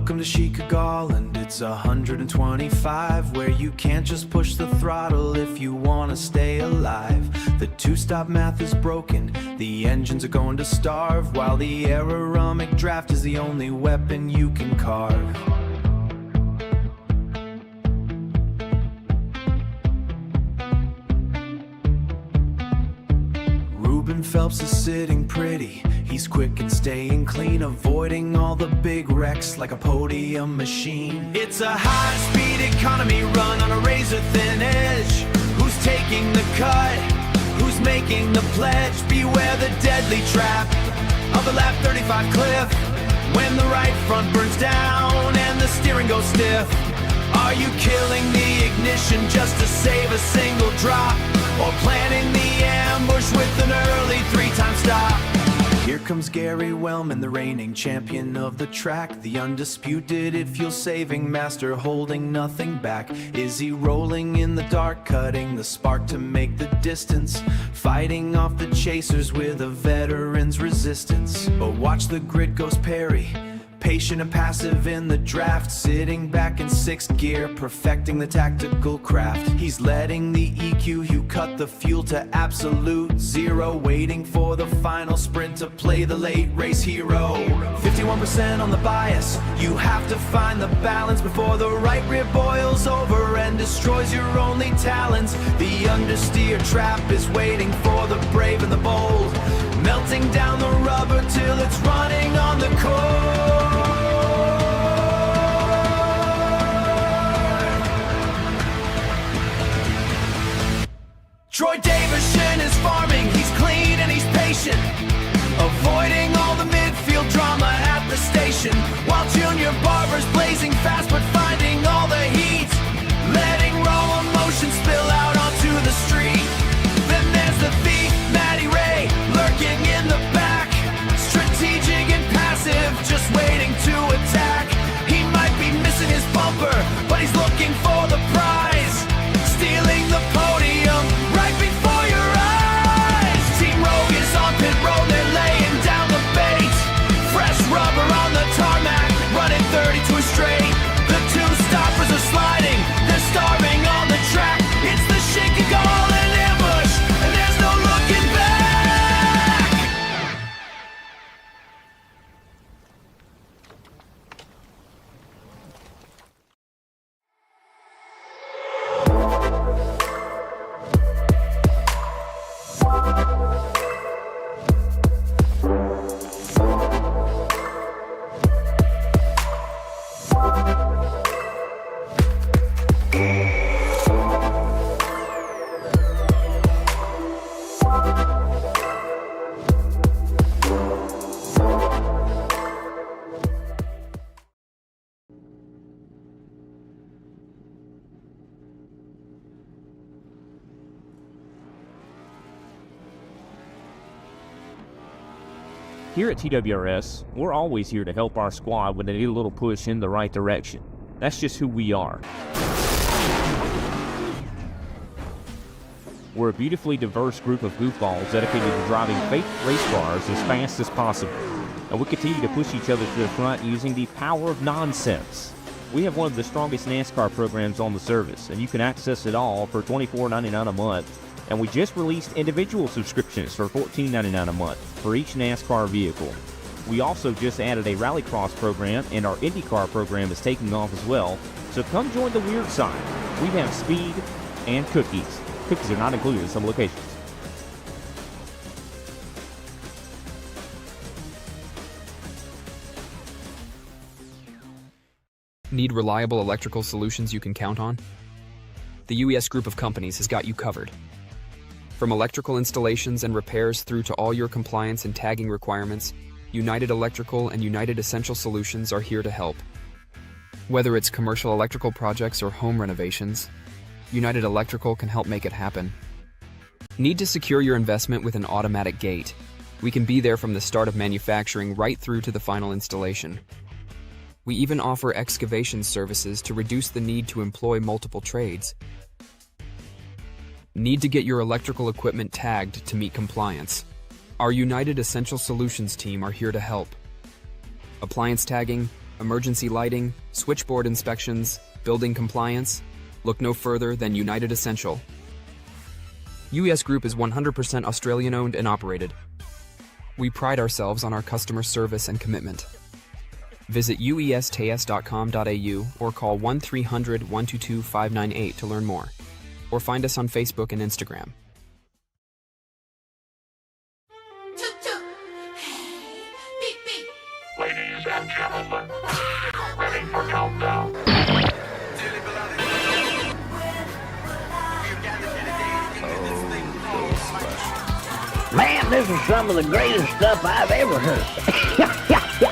Welcome to Chicagoland, it's 125, where you can't just push the throttle if you wanna stay alive. The two-stop math is broken, the engines are going to starve, while the aerodynamic draft is the only weapon you can carve. Ruben Phelps is sitting pretty. He's quick and staying clean, avoiding all the big wrecks like a podium machine. It's a high-speed economy run on a razor-thin edge. Who's taking the cut? Who's making the pledge? Beware the deadly trap of the lap 35 cliff. When the right front burns down and the steering goes stiff. Are you killing the ignition just to save a single drop? Or planning the ambush with an early 3-time stop? Here comes Gary Wellman, the reigning champion of the track, the undisputed fuel-saving master, holding nothing back. Is he rolling in the dark, cutting the spark to make the distance, fighting off the chasers with a veteran's resistance? But watch the grid goes Perry, patient and passive in the draft, sitting back in 6th gear, perfecting the tactical craft. He's letting the EQ you cut the fuel to absolute zero, waiting for the final sprint to play the late race hero. 51% on the bias, you have to find the balance before the right rear boils over and destroys your only talents. The understeer trap is waiting for the brave and the bold, melting down the rubber till it's running on the cold. Troy Davison is farming, he's clean and he's patient, avoiding all the midfield drama at the station, while Junior Barber's blazing fast but finding all the heat, letting raw emotion spill out onto the street. Then there's the thief, Matty Ray, lurking in the back, strategic and passive, just waiting to attack. He might be missing his bumper, but he's looking for the prize, stealing the podium right before your eyes. Team Rogue is on pit road, they're laying down the bait, fresh rubber on the tarmac, running 32 straight. The two stoppers are sliding, they're starving on the track. It's the Chicagoland ambush, and there's no looking back. Here at TWRS, we're always here to help our squad when they need a little push in the right direction. That's just who we are. We're a beautifully diverse group of goofballs dedicated to driving fake race cars as fast as possible. And we continue to push each other to the front using the power of nonsense. We have one of the strongest NASCAR programs on the service, and you can access it all for $24.99 a month. And we just released individual subscriptions for $14.99 a month for each NASCAR vehicle. We also just added a Rallycross program, and our IndyCar program is taking off as well. So come join the weird side. We have speed and cookies. Cookies are not included in some locations. Need reliable electrical solutions you can count on? The UES group of companies has got you covered. From electrical installations and repairs through to all your compliance and tagging requirements, United Electrical and United Essential Solutions are here to help. Whether it's commercial electrical projects or home renovations, United Electrical can help make it happen. Need to secure your investment with an automatic gate? We can be there from the start of manufacturing right through to the final installation. We even offer excavation services to reduce the need to employ multiple trades. Need to get your electrical equipment tagged to meet compliance? Our United Essential Solutions team are here to help. Appliance tagging, emergency lighting, switchboard inspections, building compliance, look no further than United Essential. UES Group is 100% Australian-owned and operated. We pride ourselves on our customer service and commitment. Visit uestas.com.au or call 1-300-122-598 to learn more. Or find us on Facebook and Instagram. Ladies and gentlemen, ready for countdown. Man, this is some of the greatest stuff I've ever heard. Ooh.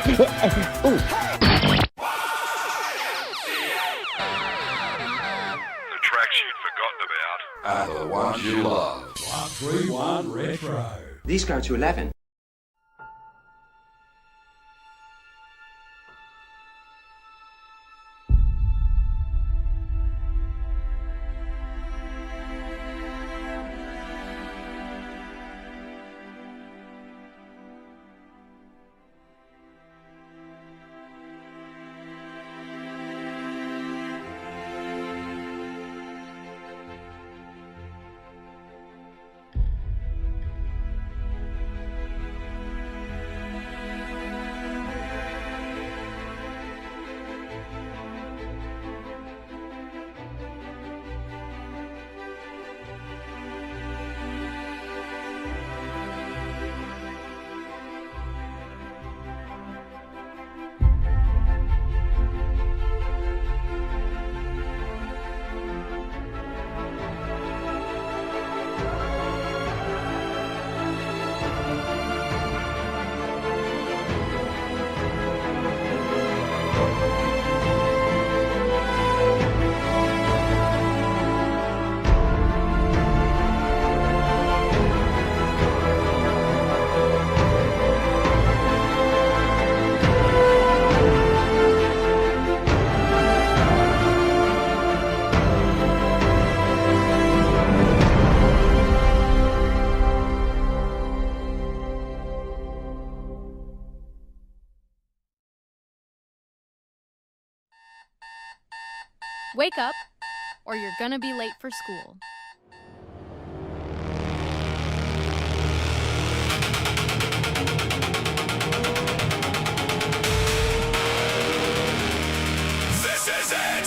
The tracks you'd forgotten about are the ones you love. 131 Retro. These go to 11. Wake up, or you're gonna be late for school. This is it!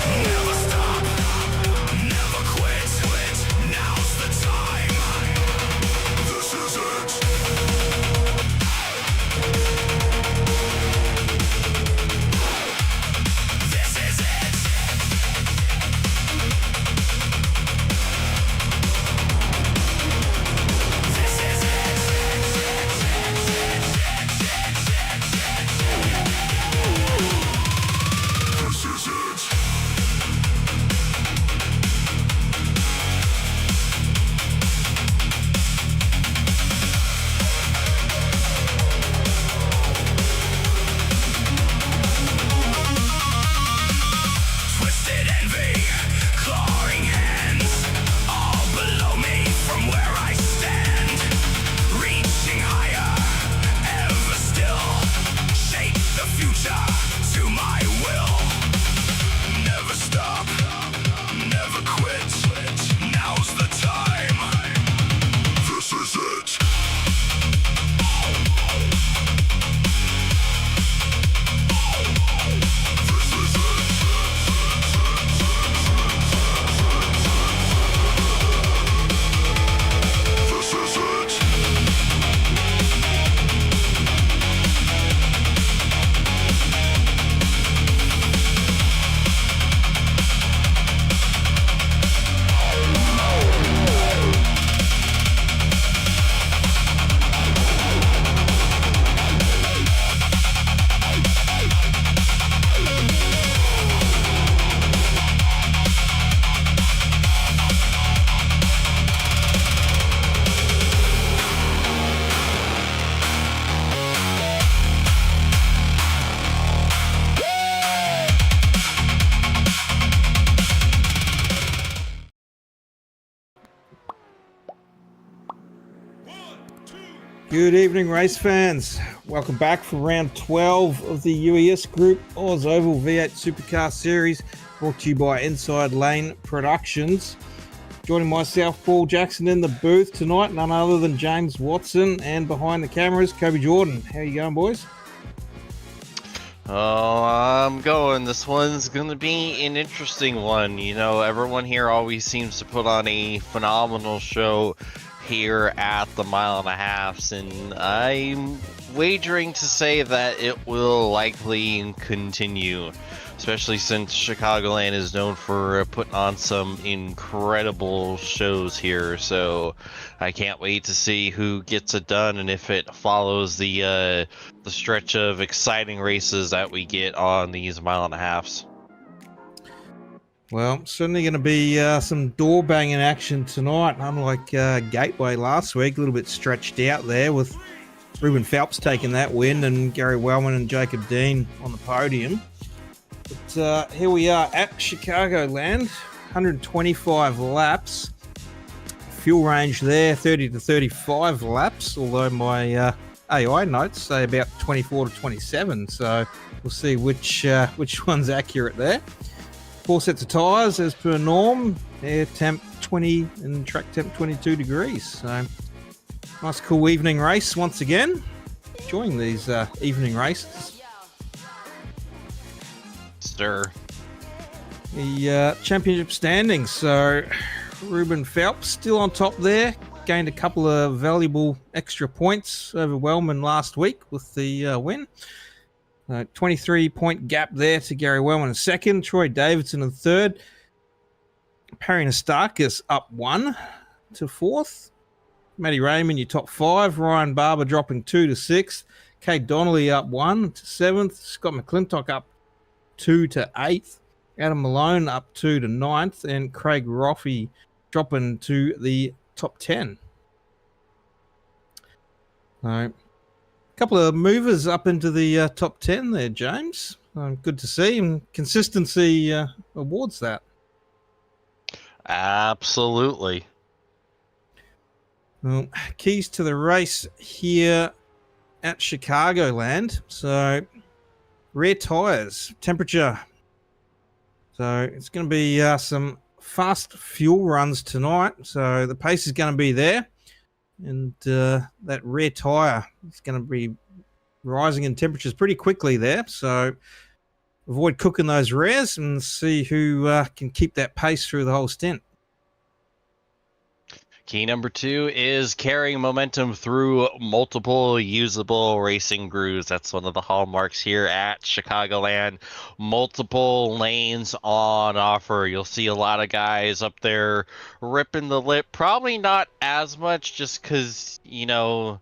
Never stop, never quit. Good evening, race fans. Welcome back for round 12 of the UES Group OzOvals V8 Supercar Series, brought to you by Inside Lane Productions. Joining myself, Paul Jackson, in the booth tonight, none other than James Watson, and behind the cameras, Kobe Jordan. How you going, boys? Oh, I'm going. This one's going to be an interesting one. You know, everyone here always seems to put on a phenomenal show here at the mile and a halves, and I'm wagering to say that it will likely continue, especially since Chicagoland is known for putting on some incredible shows here. So I can't wait to see who gets it done and if it follows the stretch of exciting races that we get on these mile and a halves. Well, certainly going to be some door banging action tonight, unlike Gateway last week. A little bit stretched out there with Ruben Phelps taking that win and Gary Wellman and Jacob Dean on the podium. But here we are at Chicagoland, 125 laps. Fuel range there, 30 to 35 laps, although my AI notes say about 24 to 27, so we'll see which one's accurate there. 4 sets of tyres as per norm, air temp 20 and track temp 22 degrees. So nice cool evening race once again. Enjoying these evening races. Sir. The championship standings. So Ruben Phelps still on top there. Gained a couple of valuable extra points over Wellman last week with the win. 23-point gap there to Gary Wellman in second. Troy Davidson in third. Perry Nastakis up 1 to fourth. Matty Raymond, your top 5. Ryan Barber dropping 2 to 6th. Kate Donnelly up 1 to 7th. Scott McClintock up 2 to 8th. Adam Malone up 2 to 9th. And Craig Roffey dropping to the top 10. So, couple of movers up into the top 10 there, James. Good to see, and consistency awards that. Absolutely. Well, keys to the race here at Chicagoland. So, rear tyres, temperature. So, it's going to be some fast fuel runs tonight. So, the pace is going to be there. And that rear tyre is going to be rising in temperatures pretty quickly there. So avoid cooking those rears and see who can keep that pace through the whole stint. Key number 2 is carrying momentum through multiple usable racing grooves. That's one of the hallmarks here at Chicagoland. Multiple lanes on offer. You'll see a lot of guys up there ripping the lip. Probably not as much just because, you know,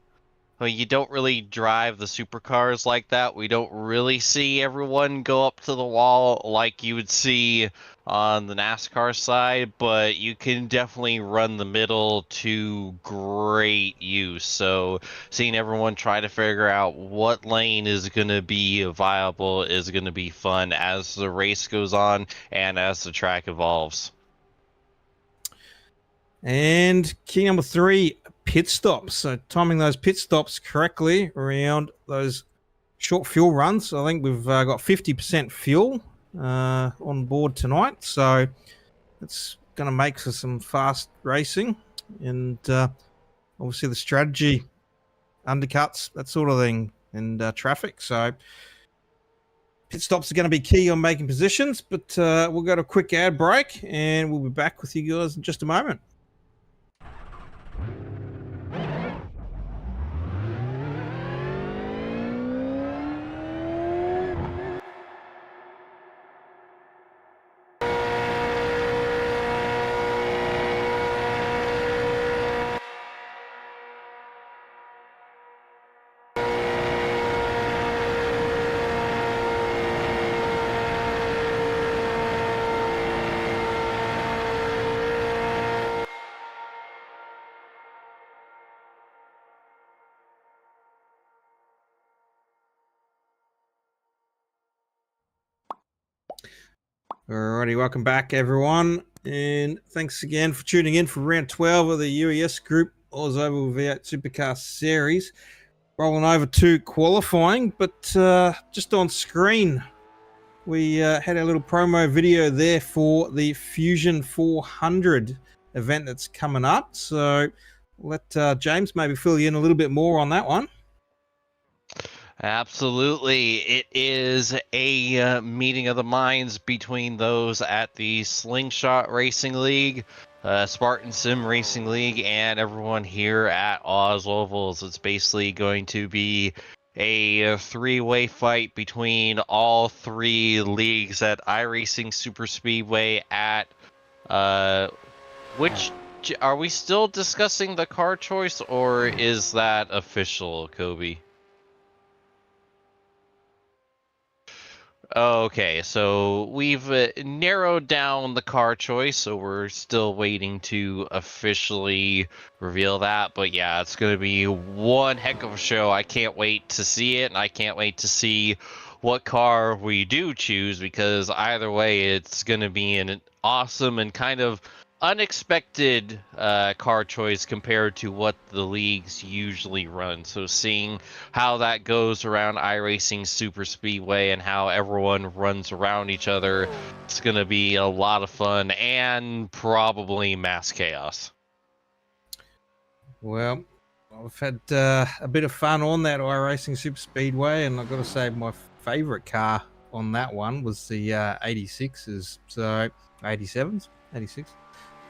you don't really drive the supercars like that. We don't really see everyone go up to the wall like you would see on the NASCAR side, but you can definitely run the middle to great use. So seeing everyone try to figure out what lane is going to be viable is going to be fun as the race goes on and as the track evolves. And key number 3, pit stops. So timing those pit stops correctly around those short fuel runs. I think we've got 50% fuel on board tonight. So it's going to make for some fast racing. And obviously the strategy, undercuts, that sort of thing, and traffic. So pit stops are going to be key on making positions. But we'll go to a quick ad break and we'll be back with you guys in just a moment. Alrighty, welcome back everyone, and thanks again for tuning in for round 12 of the UES Group OzOvals V8 Supercar Series. Rolling over to qualifying, but just on screen, we had a little promo video there for the Fusion 400 event that's coming up. So let James maybe fill you in a little bit more on that one. Absolutely. It is a meeting of the minds between those at the Slingshot Racing League, Spartan Sim Racing League, and everyone here at OzOvals. It's basically going to be a three-way fight between all three leagues at iRacing Super Speedway at which are we still discussing the car choice, or is that official, Kobe? Okay, so we've narrowed down the car choice, so we're still waiting to officially reveal that. But yeah, it's going to be one heck of a show. I can't wait to see it, and I can't wait to see what car we do choose, because either way, it's going to be an awesome and kind of unexpected car choice compared to what the leagues usually run. So seeing how that goes around iRacing Super Speedway and how everyone runs around each other, it's going to be a lot of fun and probably mass chaos. Well, I've had a bit of fun on that iRacing Super Speedway, and I've got to say my favourite car on that one was the 86s, so 87s, 86.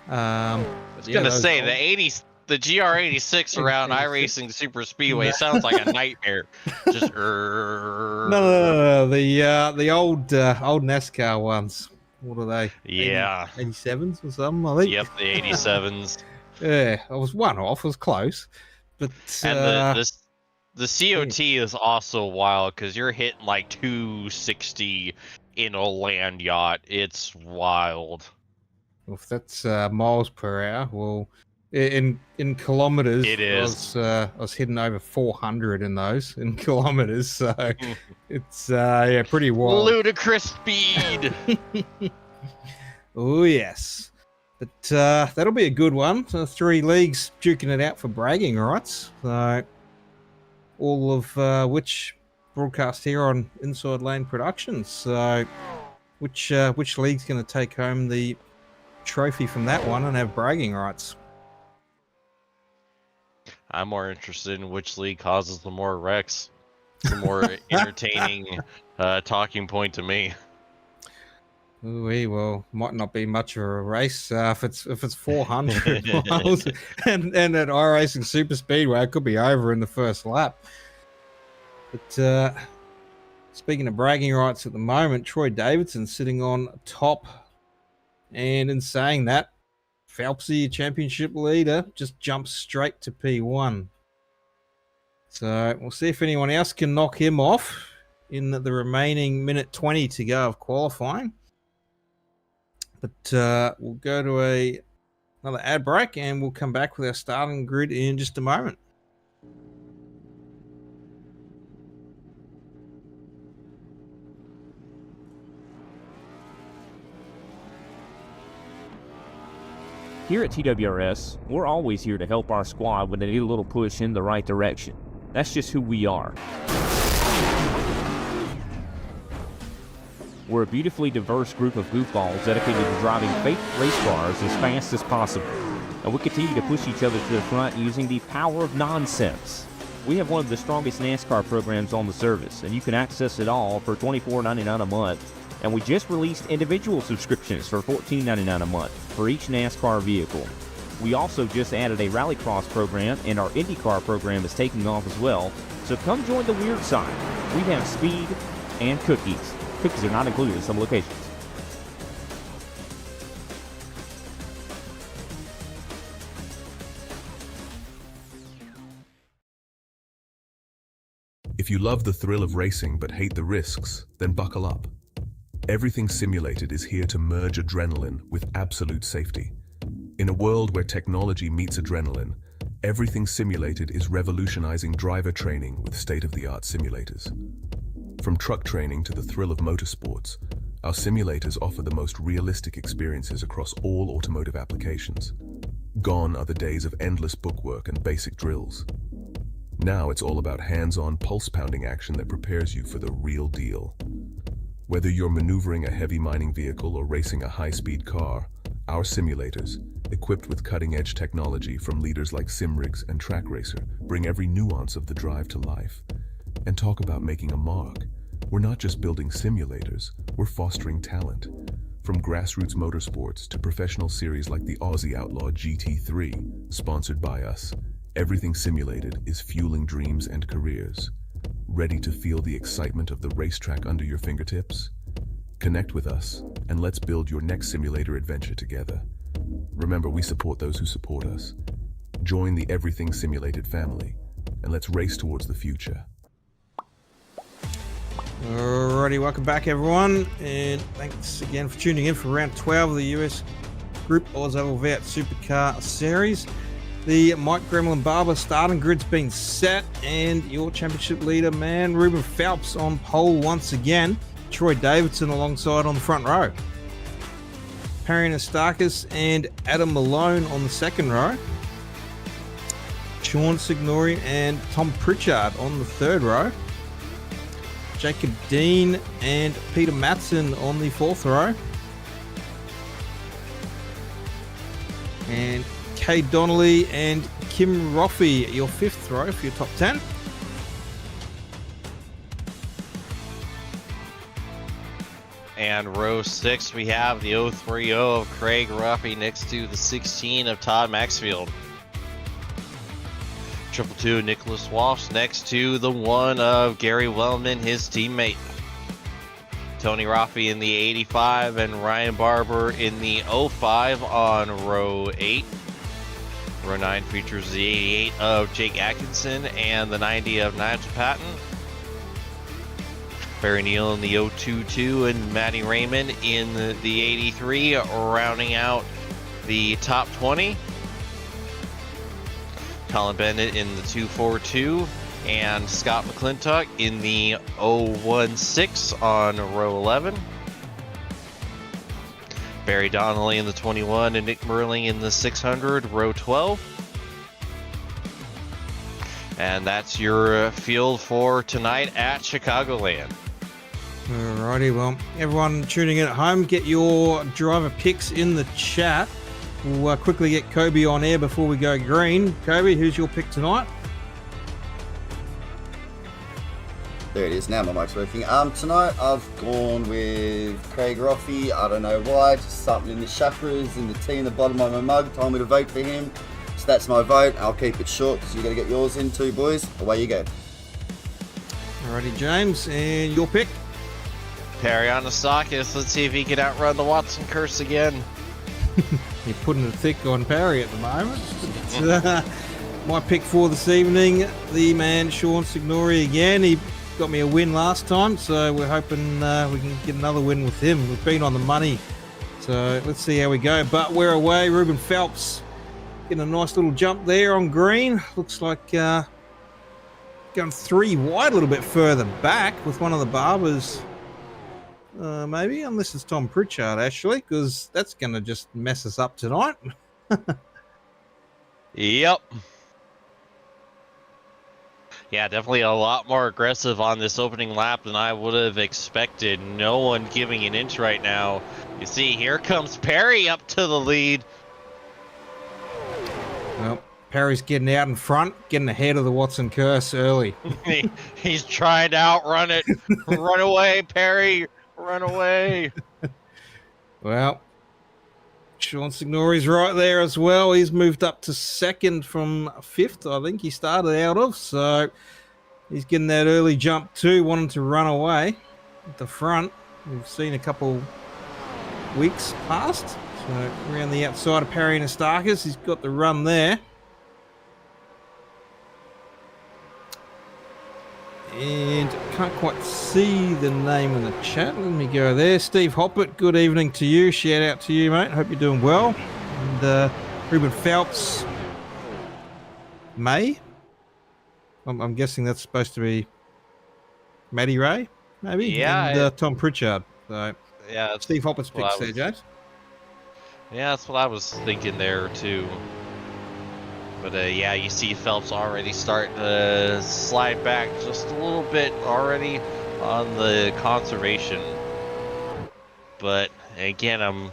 I was gonna say the GR86 around iRacing Super Speedway sounds like a nightmare. Just no, the old NASCAR ones. What are they? Yeah, 87s or something, I think. Yep, the 87s. Yeah, I was one off. I was close, but and the COT is also wild because you're hitting like 260 in a land yacht. It's wild. If that's miles per hour, well, in kilometers, it is. I was hitting over 400 in those in kilometers, so it's yeah, pretty wild. Ludicrous speed. Oh yes, but that'll be a good one. So 3 leagues duking it out for bragging rights. So all of which broadcast here on Inside Lane Productions. So which league's going to take home the trophy from that one and have bragging rights? I'm more interested in which league causes the more wrecks. It's a more entertaining talking point to me. Ooh, well, might not be much of a race if it's 400 miles, and at iRacing Super Speedway, it could be over in the first lap. But speaking of bragging rights at the moment, Troy Davidson's sitting on top. And in saying that, Phelpsy, championship leader, just jumps straight to P1. So we'll see if anyone else can knock him off in the remaining minute 20 to go of qualifying. But we'll go to another ad break, and we'll come back with our starting grid in just a moment. Here at TWRS, we're always here to help our squad when they need a little push in the right direction. That's just who we are. We're a beautifully diverse group of goofballs dedicated to driving fake race cars as fast as possible. And we continue to push each other to the front using the power of nonsense. We have one of the strongest NASCAR programs on the service, and you can access it all for $24.99 a month. And we just released individual subscriptions for $14.99 a month for each NASCAR vehicle. We also just added a Rallycross program, and our IndyCar program is taking off as well. So come join the weird side. We have speed and cookies. Cookies are not included in some locations. If you love the thrill of racing but hate the risks, then buckle up. Everything Simulated is here to merge adrenaline with absolute safety. In a world where technology meets adrenaline, Everything Simulated is revolutionizing driver training with state-of-the-art simulators. From truck training to the thrill of motorsports, our simulators offer the most realistic experiences across all automotive applications. Gone are the days of endless bookwork and basic drills. Now it's all about hands-on, pulse-pounding action that prepares you for the real deal. Whether you're maneuvering a heavy mining vehicle or racing a high-speed car, our simulators, equipped with cutting-edge technology from leaders like SimRigs and Track Racer, bring every nuance of the drive to life. And talk about making a mark. We're not just building simulators, we're fostering talent. From grassroots motorsports to professional series like the Aussie Outlaw GT3, sponsored by us, everything simulated is fueling dreams and careers. Ready to feel the excitement of the racetrack under your fingertips? Connect with us, and let's build your next simulator adventure together. Remember, we support those who support us. Join the Everything Simulated family, and let's race towards the future. Alrighty, welcome back everyone, and thanks again for tuning in for round 12 of the US Group OzOvals V8 Supercar Series. The Mike Gremlin Barber starting grid's been set, and your championship leader, man, Ruben Phelps on pole once again. Troy Davidson alongside on the front row. Perry Anastakis and Adam Malone on the second row. Sean Signori and Tom Pritchard on the third row. Jacob Dean and Peter Matson on the fourth row. And Kay Donnelly and Kim Roffey at your fifth row for your top 10. And row 6, we have the 030 of Craig Ruffy next to the 16 of Todd Maxfield. 222 Nicholas Walsh next to the 1 of Gary Wellman, his teammate. Tony Ruffy in the 85 and Ryan Barber in the 05 on row 8. Row 9 features the 88 of Jake Atkinson and the 90 of Nigel Patton. Barry Neal in the 022 and Matty Raymond in the 83, rounding out the top 20. Colin Bennett in the 242 and Scott McClintock in the 016 on row 11. Barry Donnelly in the 21 and Nick Merling in the 600, row 12. And that's your field for tonight at Chicagoland. Alrighty, well, everyone tuning in at home, get your driver picks in the chat. We'll quickly get Kobe on air before we go green. Kobe, who's your pick tonight? There it is, now my mic's working. Tonight I've gone with Craig Roffey. I don't know why, just something in the chakras, in the tea in the bottom of my mug told me to vote for him. So that's my vote. I'll keep it short because you got to get yours in too, boys. Away you go. Alrighty, James, and your pick? Perry Anastakis, let's see if he can outrun the Watson curse again. You're putting it thick on Perry at the moment. My pick for this evening, the man Sean Signori again. He got me a win last time, so we're hoping we can get another win with him. We've been on the money, so let's see how we go. But we're away. Ruben Phelps getting a nice little jump there on green. Looks like going 3 wide, a little bit further back with one of the Barbers. Maybe, unless it's Tom Pritchard, actually, because that's going to just mess us up tonight. Yep. Yeah, definitely a lot more aggressive on this opening lap than I would have expected. No one giving an inch right now. You see, here comes Perry up to the lead. Well, Perry's getting out in front, getting ahead of the Watson curse early. He's trying to outrun it. Run away, Perry. Run away. Well, Sean Signori's right there as well. He's moved up to second from fifth, I think he started out of. So he's getting that early jump too, wanting to run away at the front. We've seen a couple weeks past. So around the outside of Perry Anastakis, he's got the run there. And can't quite see the name in the chat. Let me go there. Steve Hoppert, good evening to you. Shout out to you, mate. Hope you're doing well. And Ruben Phelps, May. I'm guessing that's supposed to be Matty Ray, maybe? Yeah. And Tom Pritchard. So, yeah. Steve Hoppert's picks there, James. Yeah, that's what I was thinking there, too. But yeah, you see Phelps already starting to slide back just a little bit already on the conservation. But again, I'm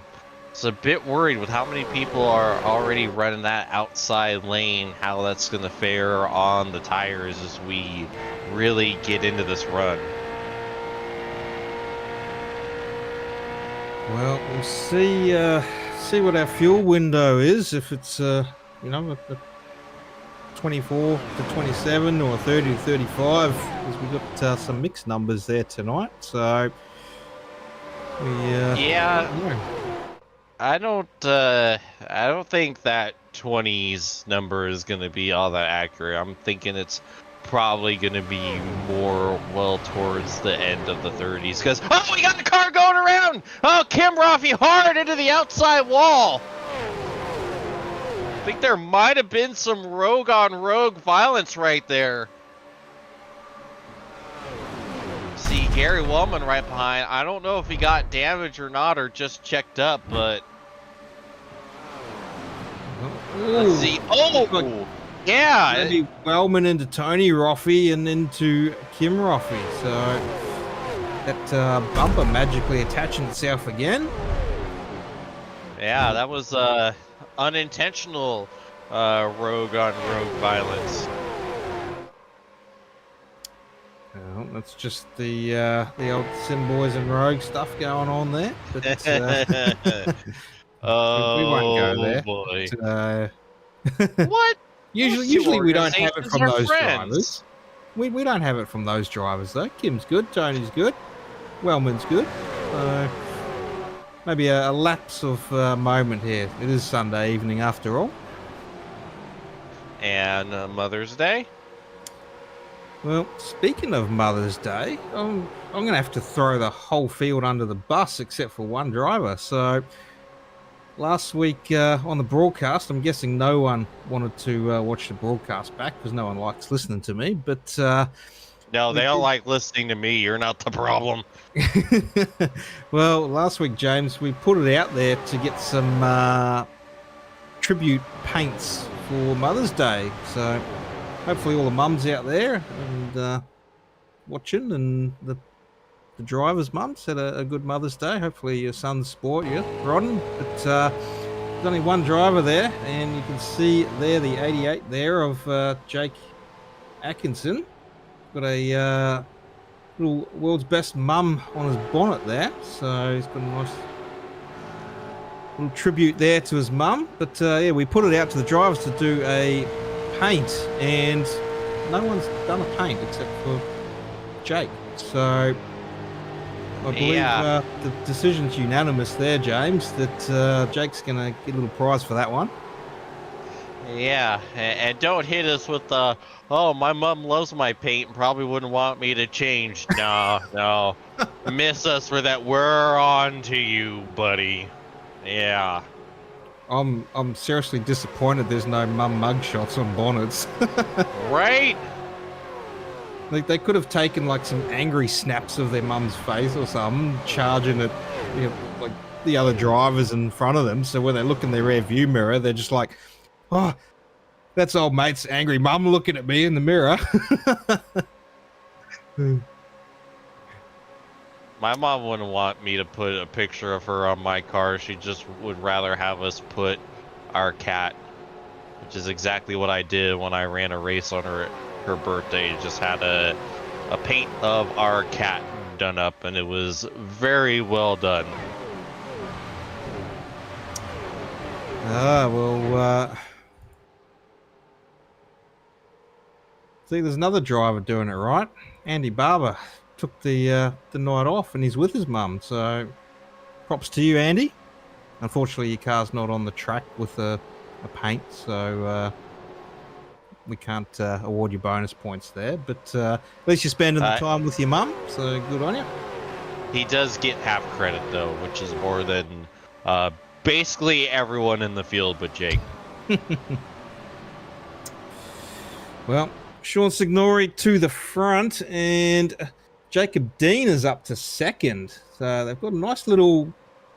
just a bit worried with how many people are already running that outside lane, how that's going to fare on the tires as we really get into this run. Well, we'll see what our fuel window is, if it's you know, a 24 to 27 or 30 to 35, because we've got some mixed numbers there tonight. So we I don't think that 20s number is going to be all that accurate. I'm thinking it's probably going to be more well towards the end of the 30s, because we got a car going around. Kim Rafi hard into the outside wall. I think there might have been some rogue on rogue violence right there. See Gary Wellman right behind. I don't know if he got damaged or not, or just checked up, but let's see. Yeah. Maybe Wellman into Tony Roffey and into Kim Roffey. So that bumper magically attaching itself again. Yeah, that was unintentional rogue on rogue violence. Well, that's just the old Sim Boys and Rogue stuff going on there. But we won't go there. Boy. But, What? Usually we don't have it from Organizations are those friends. drivers. We don't have it from those drivers though. Kim's good, Tony's good, Wellman's good. Maybe a lapse of moment here. It is Sunday evening after all. And Mother's Day. Well, speaking of Mother's Day, I'm going to have to throw the whole field under the bus except for one driver. So last week on the broadcast, I'm guessing no one wanted to watch the broadcast back because no one likes listening to me. But No, they don't like listening to me. You're not the problem. well, last week, James, we put it out there to get some tribute paints for Mother's Day. So hopefully all the mums out there and watching, and the drivers' mums had a good Mother's Day. Hopefully your sons sport you, Rodden. But there's only one driver there, and you can see there the 88 there of Jake Atkinson. Got a little world's best mum on his bonnet there, so he's got a nice little tribute there to his mum. But yeah, we put it out to the drivers to do a paint, and no one's done a paint except for Jake. So I believe the decision's unanimous there, James, that Jake's going to get a little prize for that one. Yeah, and don't hit us with the, oh, my mom loves my paint and probably wouldn't want me to change. No. Miss us for that. We're on to you, buddy. Yeah. I'm seriously disappointed there's no mum mug shots on bonnets. Right? Like they could have taken like some angry snaps of their mum's face or something, charging at like the other drivers in front of them. So when they look in their rear view mirror, they're just like, oh, that's old mate's angry mum looking at me in the mirror. My mom wouldn't want me to put a picture of her on my car. She just would rather have us put our cat, which is exactly what I did when I ran a race on her birthday. Just had a paint of our cat done up, and it was very well done. See, there's another driver doing it right. Andy Barber took the night off, and he's with his mum. So, props to you, Andy. Unfortunately, your car's not on the track with a paint, so we can't award you bonus points there. But at least you're spending the time with your mum, so good on you. He does get half credit though, which is more than basically everyone in the field but Jake. Well, Sean Signori to the front, and Jacob Dean is up to second. So they've got a nice little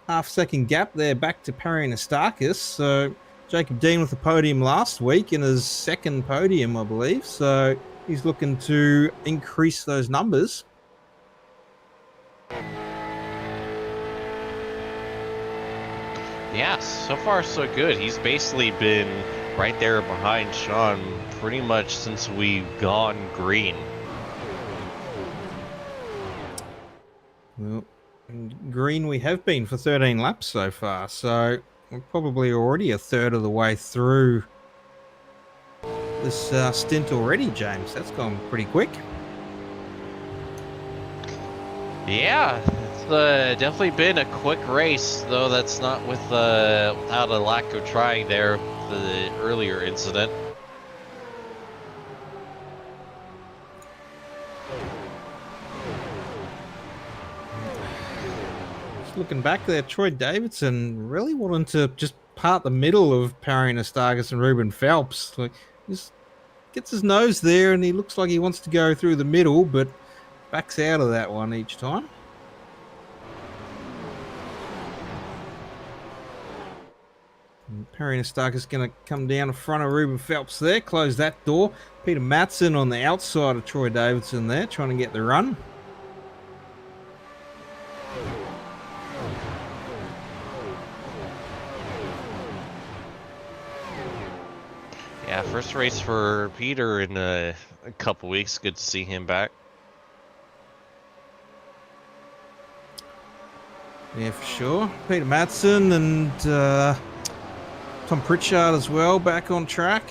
half-second gap there back to Perry and Astakis. So Jacob Dean with the podium last week in his second podium, I believe. So he's looking to increase those numbers. Yeah, so far so good. He's basically been right there behind Sean pretty much since we've gone green. Well, in green we have been for 13 laps so far, so we're probably already a third of the way through this stint already, James. That's gone pretty quick. Yeah, it's definitely been a quick race, though that's not without a lack of trying there, the earlier incident. Just looking back there, Troy Davidson really wanting to just part the middle of Parry Nestagas and Ruben Phelps. Like, just gets his nose there and he looks like he wants to go through the middle, but backs out of that one each time. Parry Nestagas going to come down in front of Ruben Phelps there, close that door. Peter Matson on the outside of Troy Davidson there, trying to get the run. Yeah, first race for Peter in a couple weeks. Good to see him back. Yeah, for sure. Peter Matson and Tom Pritchard as well, back on track.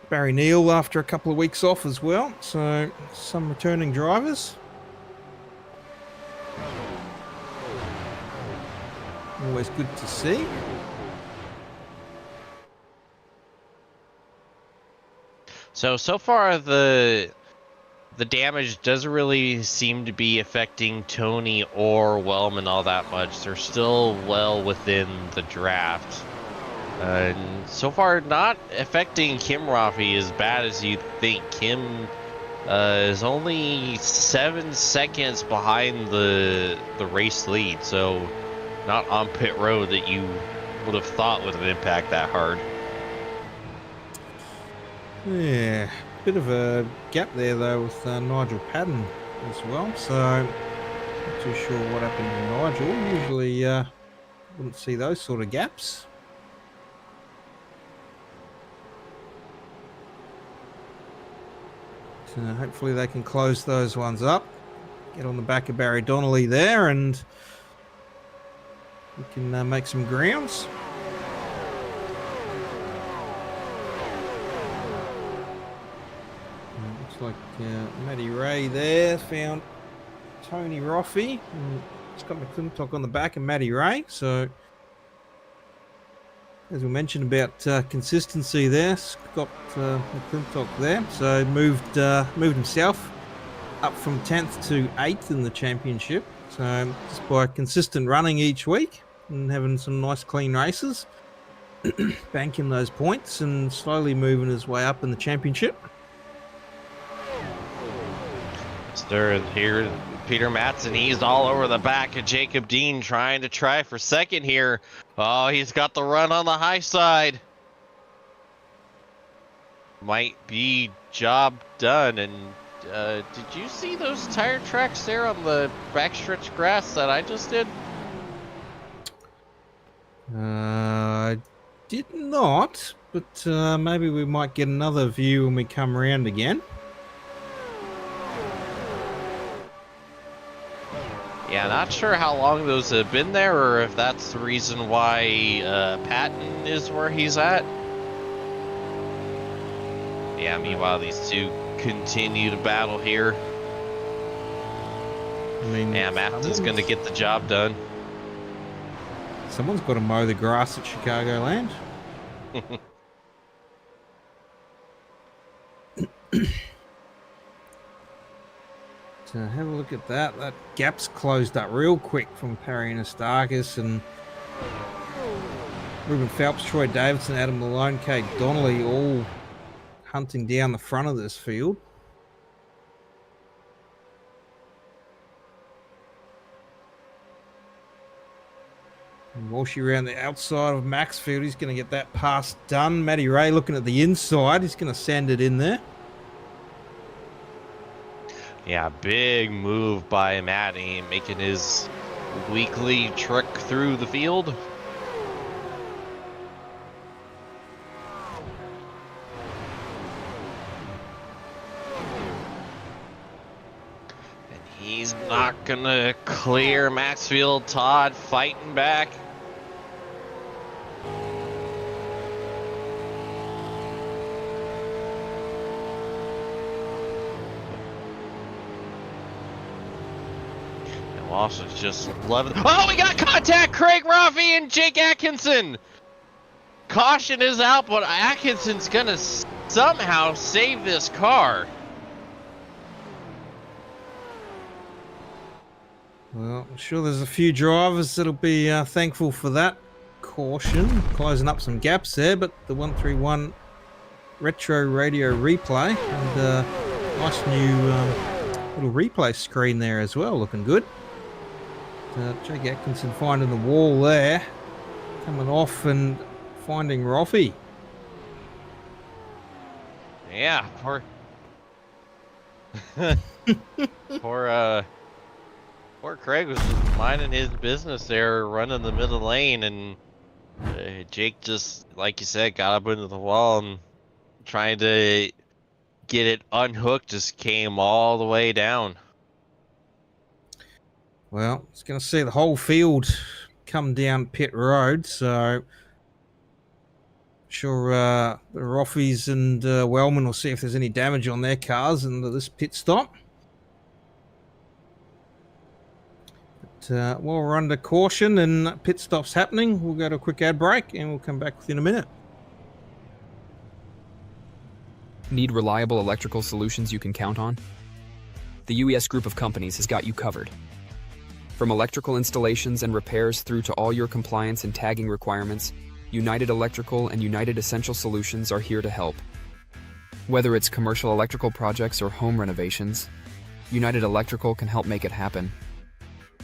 Barry Neal after a couple of weeks off as well, so some returning drivers. Always good to see. So far the damage doesn't really seem to be affecting Tony or Wellman all that much. They're still well within the draft. And so far not affecting Kim Rafi as bad as you'd think. Kim is only 7 seconds behind the race lead, so not on pit road that you would have thought would have impacted that hard. Yeah, bit of a gap there though with Nigel Patton as well, so not too sure what happened to Nigel. Usually wouldn't see those sort of gaps. So hopefully they can close those ones up. Get on the back of Barry Donnelly there and we can make some grounds. Looks like Matty Ray there found Tony Roffey. Scott McClintock on the back of Matty Ray. So, as we mentioned about consistency there, Scott McClintock there. So moved himself up from 10th to 8th in the championship. So just by consistent running each week and having some nice clean races, banking those points and slowly moving his way up in the championship. Third here, Peter Matson, he's all over the back of Jacob Dean trying to try for second here. Oh, he's got the run on the high side. Might be job done. And did you see those tire tracks there on the backstretch grass that I just did? I did not, but maybe we might get another view when we come around again. Yeah, not sure how long those have been there or if that's the reason why Patton is where he's at. Yeah, meanwhile, these two continue to battle here. I mean, yeah, Matton's going to get the job done. Someone's got to mow the grass at Chicagoland. So have a look at that. That gap's closed up real quick from Parry Nestagas and Ruben Phelps, Troy Davidson, Adam Malone, Kate Donnelly all hunting down the front of this field. Walshy around the outside of Maxfield. He's going to get that pass done. Matty Ray looking at the inside. He's going to send it in there. Yeah, big move by Matty, making his weekly trek through the field. And he's not gonna clear Maxfield. Todd fighting back. Lawson's just loving. Oh, we got contact! Craig Ruffy and Jake Atkinson! Caution is out, but Atkinson's gonna somehow save this car. Well, I'm sure there's a few drivers that'll be thankful for that caution. Closing up some gaps there, but the 131 retro radio replay and nice new little replay screen there as well, looking good. Jake Atkinson finding the wall there, coming off and finding Roffey. Yeah, poor Craig was just minding his business there, running the middle lane, and Jake just, like you said, got up into the wall and trying to get it unhooked, just came all the way down. Well, it's going to see the whole field come down pit road, so sure the Roffies and Wellman will see if there's any damage on their cars in this pit stop. But while we're under caution and pit stops happening, we'll go to a quick ad break and we'll come back within a minute. Need reliable electrical solutions you can count on? The UES group of companies has got you covered. From electrical installations and repairs through to all your compliance and tagging requirements, United Electrical and United Essential Solutions are here to help. Whether it's commercial electrical projects or home renovations, United Electrical can help make it happen.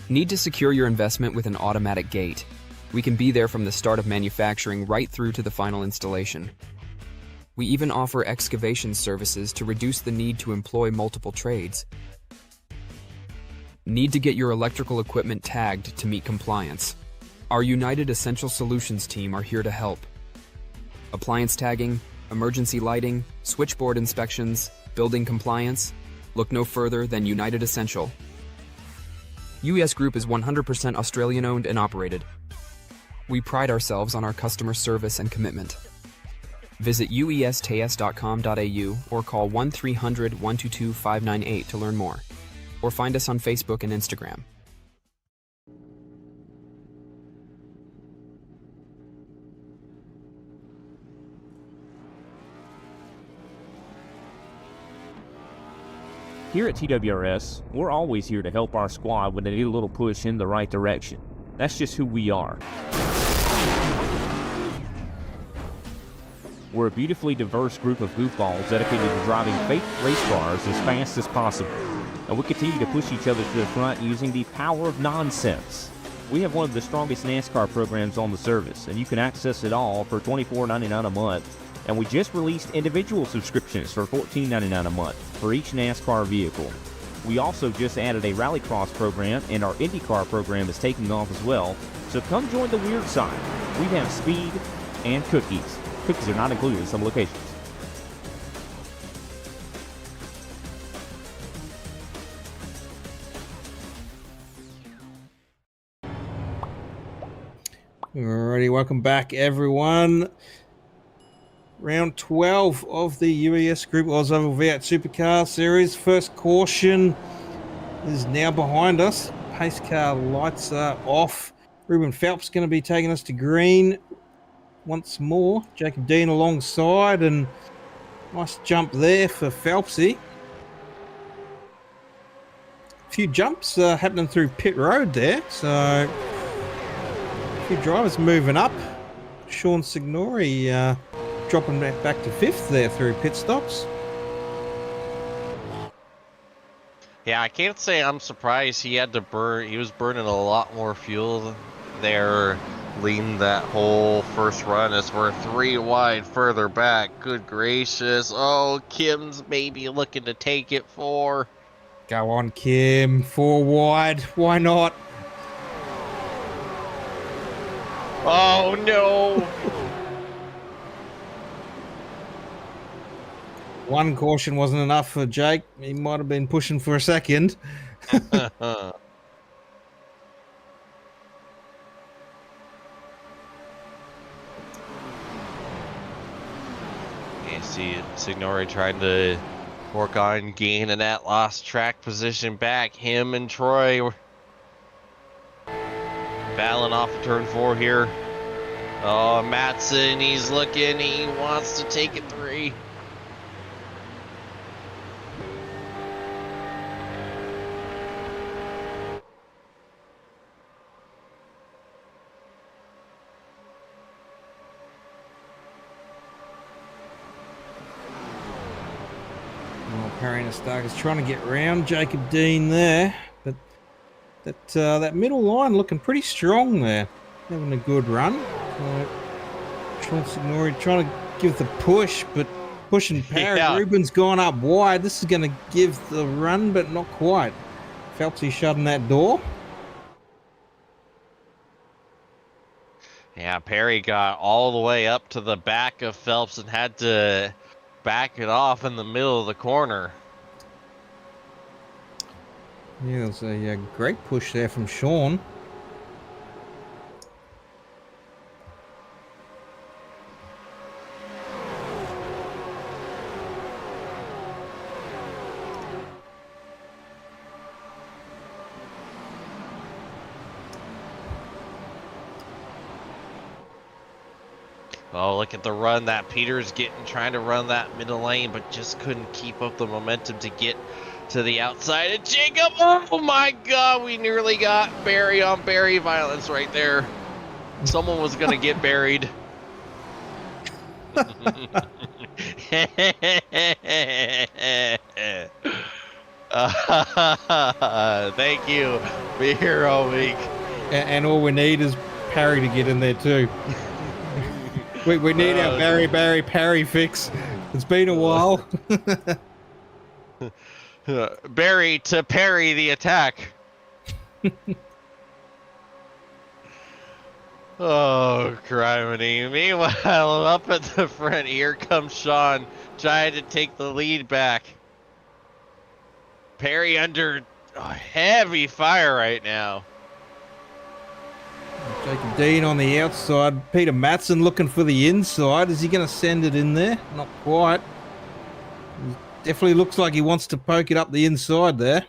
Need to secure your investment with an automatic gate? We can be there from the start of manufacturing right through to the final installation. We even offer excavation services to reduce the need to employ multiple trades. Need to get your electrical equipment tagged to meet compliance? Our United Essential Solutions team are here to help. Appliance tagging, emergency lighting, switchboard inspections, building compliance? Look no further than United Essential. UES Group is 100% Australian owned and operated. We pride ourselves on our customer service and commitment. Visit uestas.com.au or call 1-300-122-598 to learn more. Or find us on Facebook and Instagram. Here at TWRS, we're always here to help our squad when they need a little push in the right direction. That's just who we are. We're a beautifully diverse group of goofballs dedicated to driving fake race cars as fast as possible. And we continue to push each other to the front using the power of nonsense. We have one of the strongest NASCAR programs on the service, and you can access it all for $24.99 a month. And we just released individual subscriptions for $14.99 a month for each NASCAR vehicle. We also just added a Rallycross program, and our IndyCar program is taking off as well. So come join the weird side. We have speed and cookies. Cookies are not included in some locations. Alrighty, welcome back everyone. Round 12 of the UES Group OzOvals V8 Supercar Series. First caution is now behind us. Pace car lights are off. Ruben Phelps going to be taking us to green once more. Jacob Dean alongside, and nice jump there for Phelpsy. A few jumps happening through pit road there, so a few drivers moving up. Sean Signori dropping back to 5th there through pit stops. Yeah, I can't say I'm surprised he had to burn. He was burning a lot more fuel there leading that whole first run as we're 3 wide further back. Good gracious. Oh, Kim's maybe looking to take it 4. Go on, Kim. 4 wide. Why not? Oh, no. One caution wasn't enough for Jake. He might have been pushing for a second. You see Signori trying to work on gaining that lost track position back. Him and Troy were battling off of turn 4 here. Oh, Matson, he's looking. He wants to take it 3. Perry and Stark is trying to get round Jacob Dean there, but that middle line looking pretty strong there, having a good run. Sean Signori trying to give the push, but pushing Perry. Yeah. Ruben's gone up wide. This is going to give the run, but not quite. Phelpsy shutting that door. Yeah, Perry got all the way up to the back of Phelps and had to back it off in the middle of the corner. Yeah, there's a great push there from Sean. Oh, look at the run that Peter's getting, trying to run that middle lane, but just couldn't keep up the momentum to get to the outside. And Jacob, oh my God, we nearly got Barry on Barry violence right there. Someone was going to get buried. Thank you. Be here all week. And all we need is Parry to get in there too. We need our Barry Parry fix. It's been a while. Barry to parry the attack. Oh, criminy. Meanwhile, up at the front, here comes Sean, trying to take the lead back. Perry under heavy fire right now. Jacob Dean on the outside. Peter Matson looking for the inside. Is he going to send it in there? Not quite. He definitely looks like he wants to poke it up the inside there.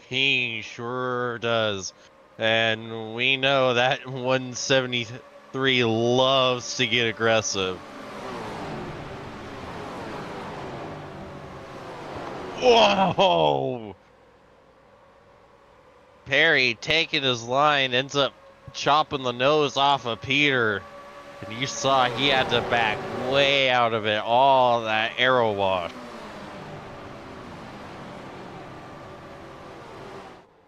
He sure does. And we know that 173 loves to get aggressive. Whoa! Perry taking his line, ends up chopping the nose off of Peter. And you saw he had to back way out of it, all that arrow wash.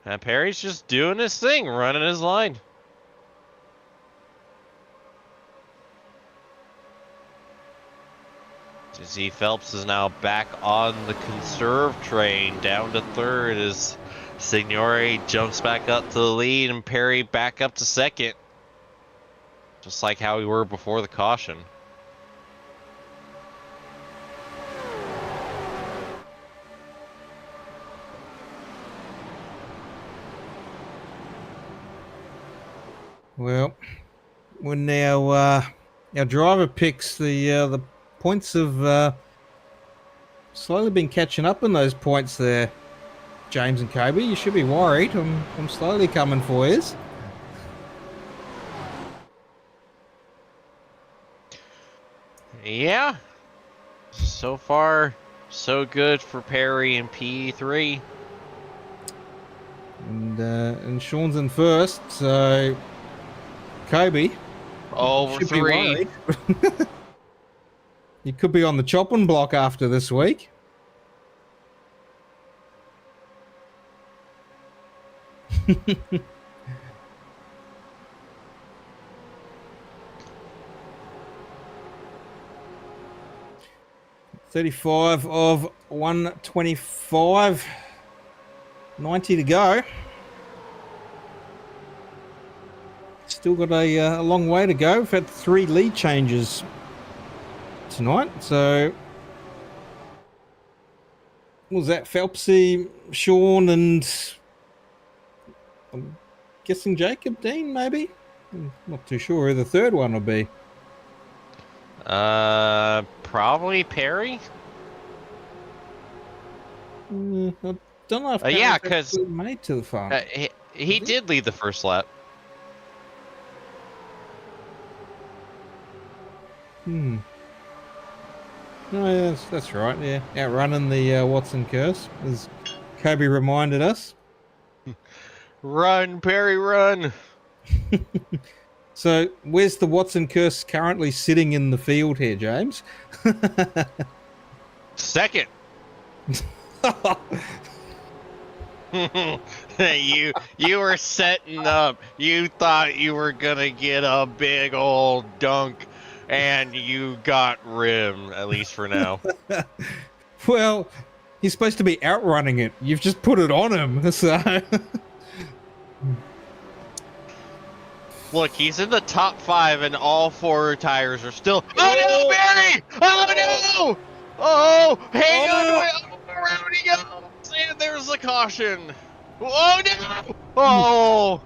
And Perry's just doing his thing, running his line. Z Phelps is now back on the conserve train, down to third as Signori jumps back up to the lead and Perry back up to second. Just like how we were before the caution. Well, when our driver picks, the points have slowly been catching up in those points there. James and Kobe, you should be worried. I'm slowly coming for you. Yeah. So far, so good for Perry and P3. And Sean's in first, so Kobe. Over should 3. You could be on the chopping block after this week. 35 of 125. 90 to go. Still got a long way to go. We've had 3 lead changes tonight. So, what was that? Phelpsy, Sean, and I'm guessing Jacob Dean, maybe? I'm not too sure who the third one will be. Probably Perry. I don't know if yeah, because made to the farm. He did lead the first lap. No, yeah, that's right. Yeah, outrunning the Watson curse, as Kobe reminded us. Run, Perry, run! So, where's the Watson curse currently sitting in the field here, James? Second. you were setting up. You thought you were gonna get a big old dunk, and you got rim, at least for now. Well, he's supposed to be outrunning it. You've just put it on him, so... Look, he's in the top 5, and all 4 tires are still... Oh, no, Barry! Oh, no! Oh, hang on! Around he goes! And there's the caution! Oh, no! Oh!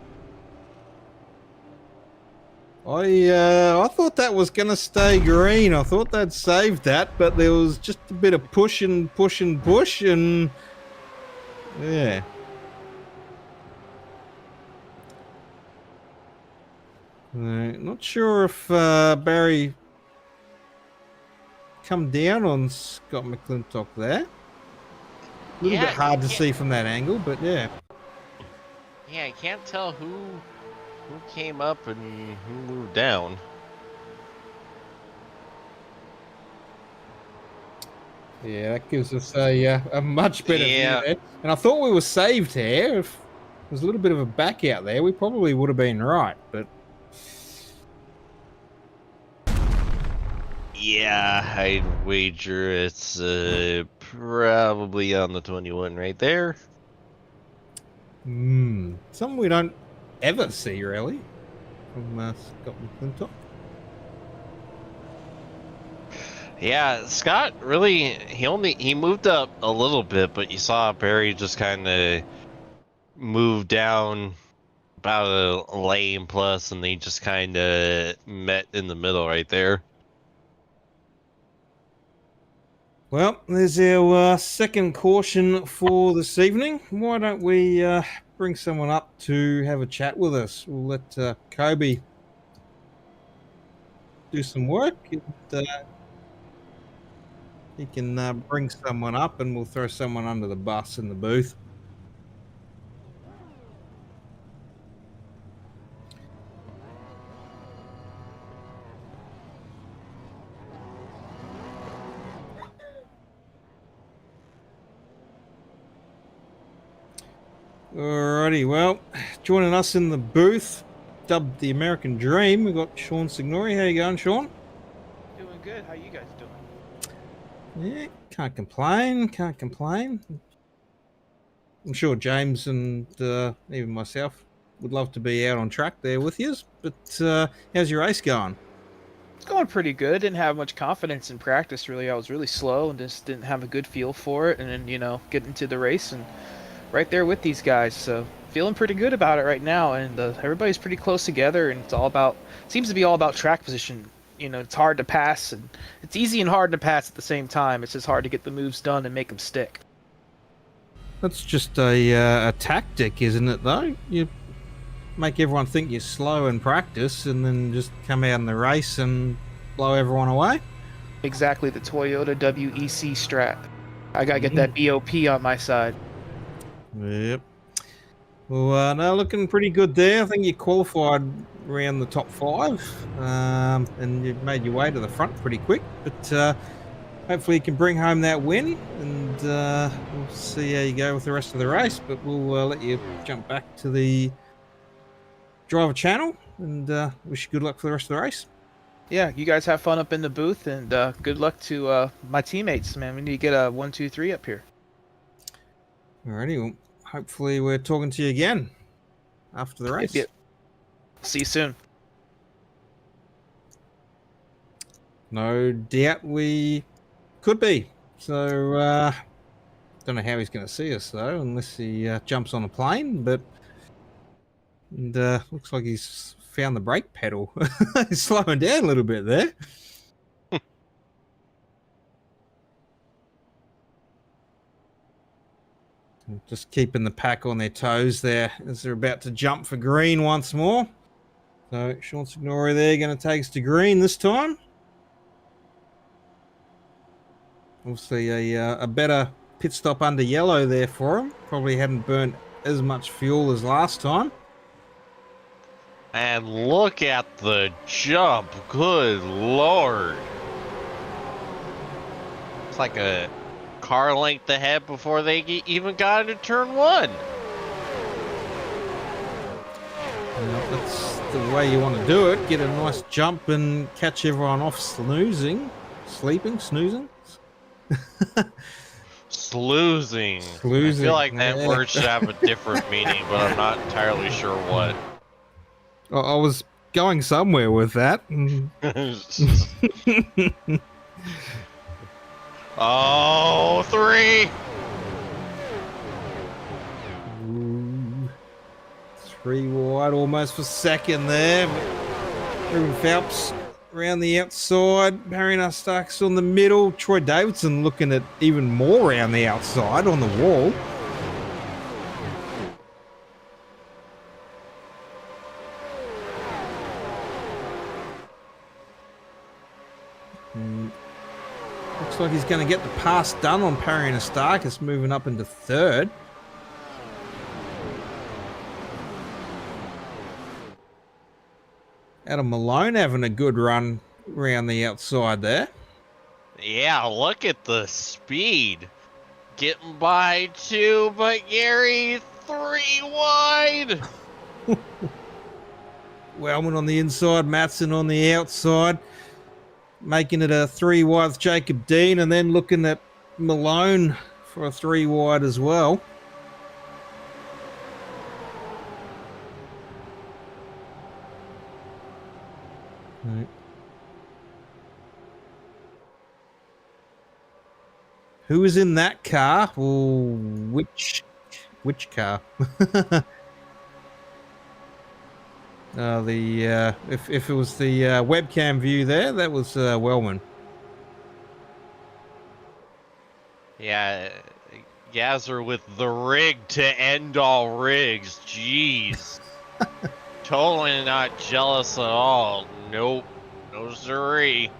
I thought that was going to stay green. I thought they'd saved that, but there was just a bit of push, and... Yeah. Not sure if Barry come down on Scott McClintock there. A little bit hard to see from that angle, but yeah. Yeah, I can't tell who came up and who moved down. Yeah, that gives us a much better view there. And I thought we were saved here. If there was a little bit of a back out there, we probably would have been right, but... Yeah, I'd wager it's probably on the 21 right there. Something we don't ever see, really, from Scott McClintock. Yeah, Scott really, he moved up a little bit, but you saw Barry just kind of move down about a lane plus, and they just kind of met in the middle right there. Well, there's our second caution for this evening. Why don't we bring someone up to have a chat with us? We'll let Kobe do some work. He can bring someone up, and we'll throw someone under the bus in the booth. Alrighty, well, joining us in the booth, dubbed the American Dream, we've got Sean Signori. How you going, Sean? Doing good. How you guys doing? Yeah, can't complain. I'm sure James and even myself would love to be out on track there with you, but how's your race going? It's going pretty good. Didn't have much confidence in practice, really. I was really slow and just didn't have a good feel for it, and then, get into the race and right there with these guys, so feeling pretty good about it right now, and everybody's pretty close together, and seems to be all about track position. It's hard to pass, and it's easy and hard to pass at the same time. It's just hard to get the moves done and make them stick. That's just a tactic, isn't it, though? You make everyone think you're slow in practice, and then just come out in the race and blow everyone away? Exactly, the Toyota WEC strat. I gotta get that BOP on my side. Yep. Well, no, looking pretty good there. I think you qualified around the top 5, and you made your way to the front pretty quick. But hopefully you can bring home that win, and we'll see how you go with the rest of the race. But we'll let you jump back to the driver channel, and wish you good luck for the rest of the race. Yeah, you guys have fun up in the booth, and good luck to my teammates, man. We need to get a 1, 2, 3 up here. Alrighty, well, hopefully we're talking to you again after the race. Yep. See you soon. No doubt we could be. So, don't know how he's going to see us though, unless he jumps on a plane. But and, looks like he's found the brake pedal. He's slowing down a little bit there. Just keeping the pack on their toes there as they're about to jump for green once more. So Sean Signori there going to take us to green this time. Obviously a better pit stop under yellow there for him. Probably hadn't burnt as much fuel as last time. And look at the jump. Good Lord. It's like a car length ahead before they even got into turn 1. That's the way you want to do it. Get a nice jump and catch everyone off snoozing. Snoozing. Sloozing. Sloozing. I feel like that word should have a different meaning, but I'm not entirely sure what. I was going somewhere with that. Oh, 3. Ooh, 3 wide, almost for second there. Ruben Phelps around the outside. Barry Starks on the middle. Troy Davidson looking at even more around the outside on the wall. Looks like he's going to get the pass done on Perry Starkus, moving up into third. Adam Malone having a good run around the outside there. Yeah, look at the speed. Getting by 2, but Gary 3 wide. Wellman on the inside, Matson on the outside. Making it a 3 wide with Jacob Dean, and then looking at Malone for a 3 wide as well. Right. Who was in that car? Oh, which car? If it was the webcam view there, that was Wellman. Yeah, Gazzer with the rig to end all rigs. Jeez. Totally not jealous at all. Nope. No siree.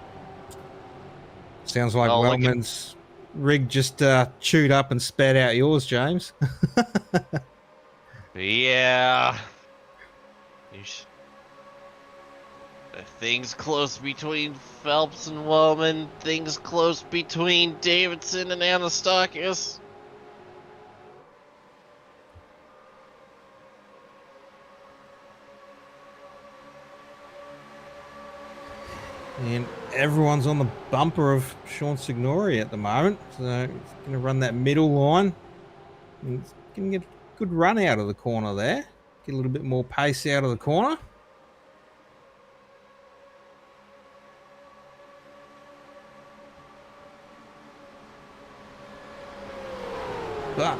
Sounds like Wellman's rig just chewed up and spat out yours, James. Yeah. Things close between Phelps and Wellman. Things close between Davidson and Anastakis. And everyone's on the bumper of Sean Signori at the moment. So he's going to run that middle line. And he's going to get a good run out of the corner there. Get a little bit more pace out of the corner. But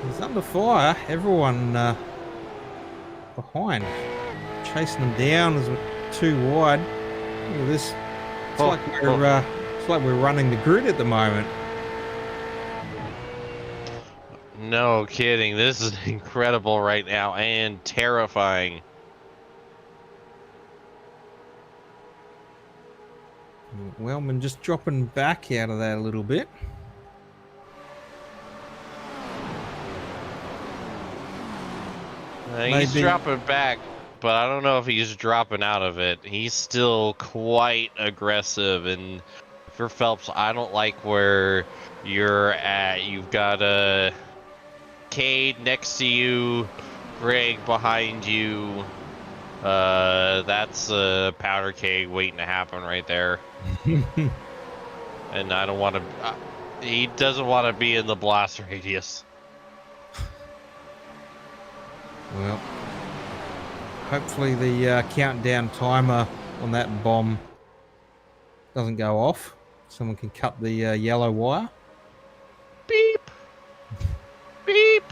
he's under fire. Everyone behind. Chasing them down as we're 2 wide. Look at this. It's like we're running the grid at the moment. No kidding. This is incredible right now and terrifying. Wellman just dropping back out of that a little bit. He's dropping back, but I don't know if he's dropping out of it. He's still quite aggressive, and for Phelps, I don't like where you're at. You've got a Cade next to you, Greg behind you. That's a powder keg waiting to happen right there. And I don't want to. He doesn't want to be in the blast radius. Well, hopefully the countdown timer on that bomb doesn't go off. Someone can cut the yellow wire. Beep. Beep.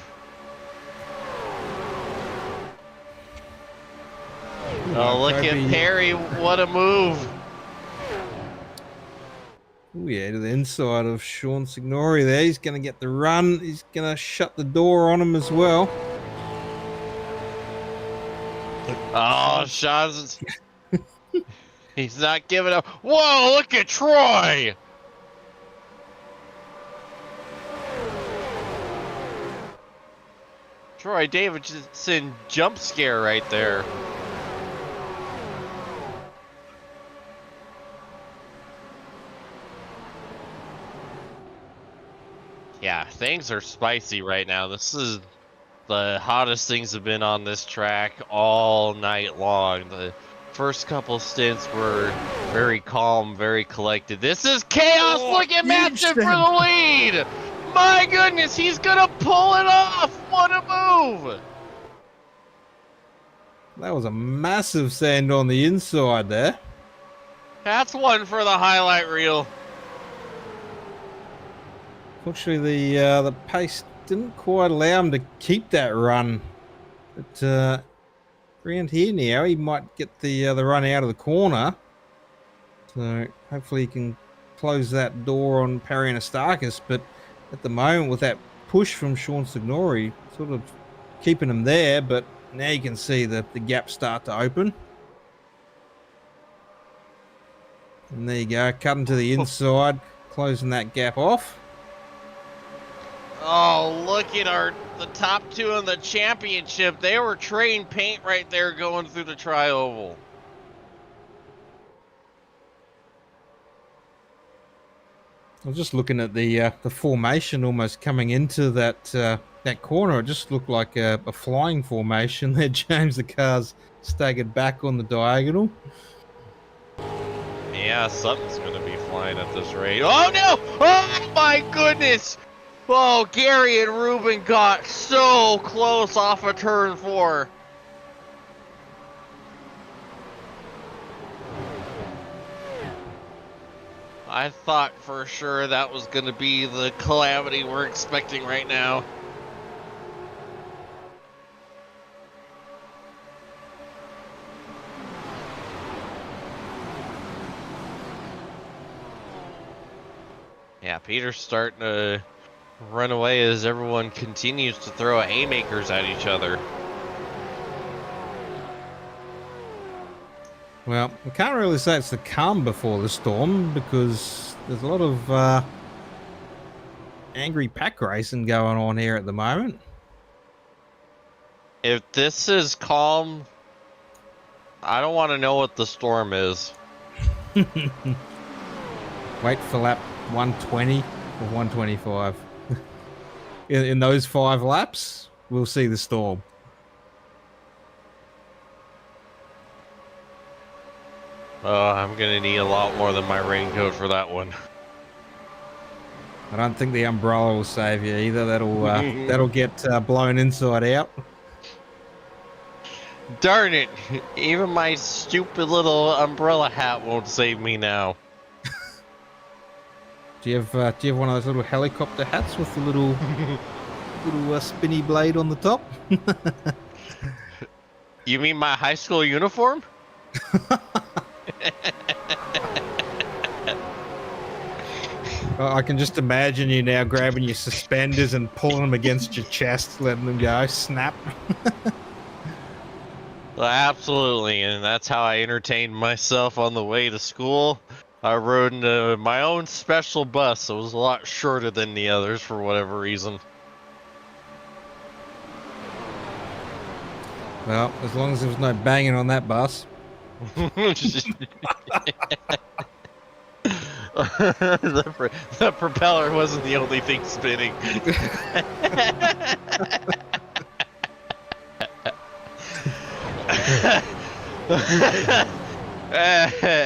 Oh, look at Perry. What a move. Oh, yeah, to the inside of Sean Signori there. He's going to get the run. He's going to shut the door on him as well. Oh, Sean's... He's not giving up. Whoa, look at Troy! Troy Davidson jump scare right there. Yeah, things are spicy right now. This is the hottest things have been on this track all night long. The first couple stints were very calm, very collected. This is chaos. Look at Matson for the lead. My goodness, he's gonna pull it off. What a move. That was a massive sand on the inside there. That's one for the highlight reel. Fortunately, the pace didn't quite allow him to keep that run. But around here now, he might get the run out of the corner. So hopefully he can close that door on Perry Anastakis. But at the moment, with that push from Sean Signori, sort of keeping him there. But now you can see the gap start to open. And there you go, cutting to the inside, closing that gap off. Oh, look at the top two in the championship. They were trading paint right there going through the tri-oval. I was just looking at the formation almost coming into that that corner. It just looked like a flying formation there. James, the car's staggered back on the diagonal. Yeah, something's going to be flying at this rate. Oh, no! Oh, my goodness! Oh, Gary and Ruben got so close off of turn 4. I thought for sure that was going to be the calamity we're expecting right now. Yeah, Peter's starting to run away as everyone continues to throw haymakers at each other. Well, we can't really say it's the calm before the storm because there's a lot of angry pack racing going on here at the moment. If this is calm, I don't want to know what the storm is. Wait for lap 120 or 125. In those 5 laps, we'll see the storm. I'm gonna need a lot more than my raincoat for that one. I don't think the umbrella will save you either. That'll get blown inside out. Darn it! Even my stupid little umbrella hat won't save me now. Do you have one of those little helicopter hats with the little spinny blade on the top? You mean my high school uniform? I can just imagine you now grabbing your suspenders and pulling them against your chest, letting them go snap. Well, absolutely, and that's how I entertained myself on the way to school. I rode in my own special bus. It was a lot shorter than the others for whatever reason. Well, as long as there was no banging on that bus. The propeller wasn't the only thing spinning.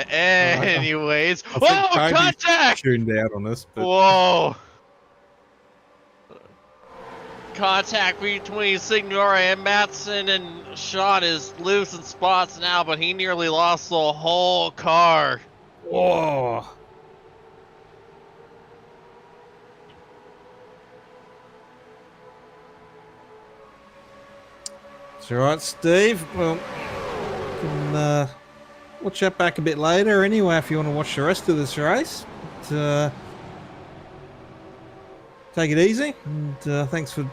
Anyways, I think whoa, Toby's contact! tuned out on this, but Whoa! Contact between Signora and Matson, and Sean is losing spots now, but he nearly lost the whole car. whoa. It's all right, Steve. Well, you can watch that back a bit later anyway if you want to watch the rest of this race. But, take it easy, and thanks for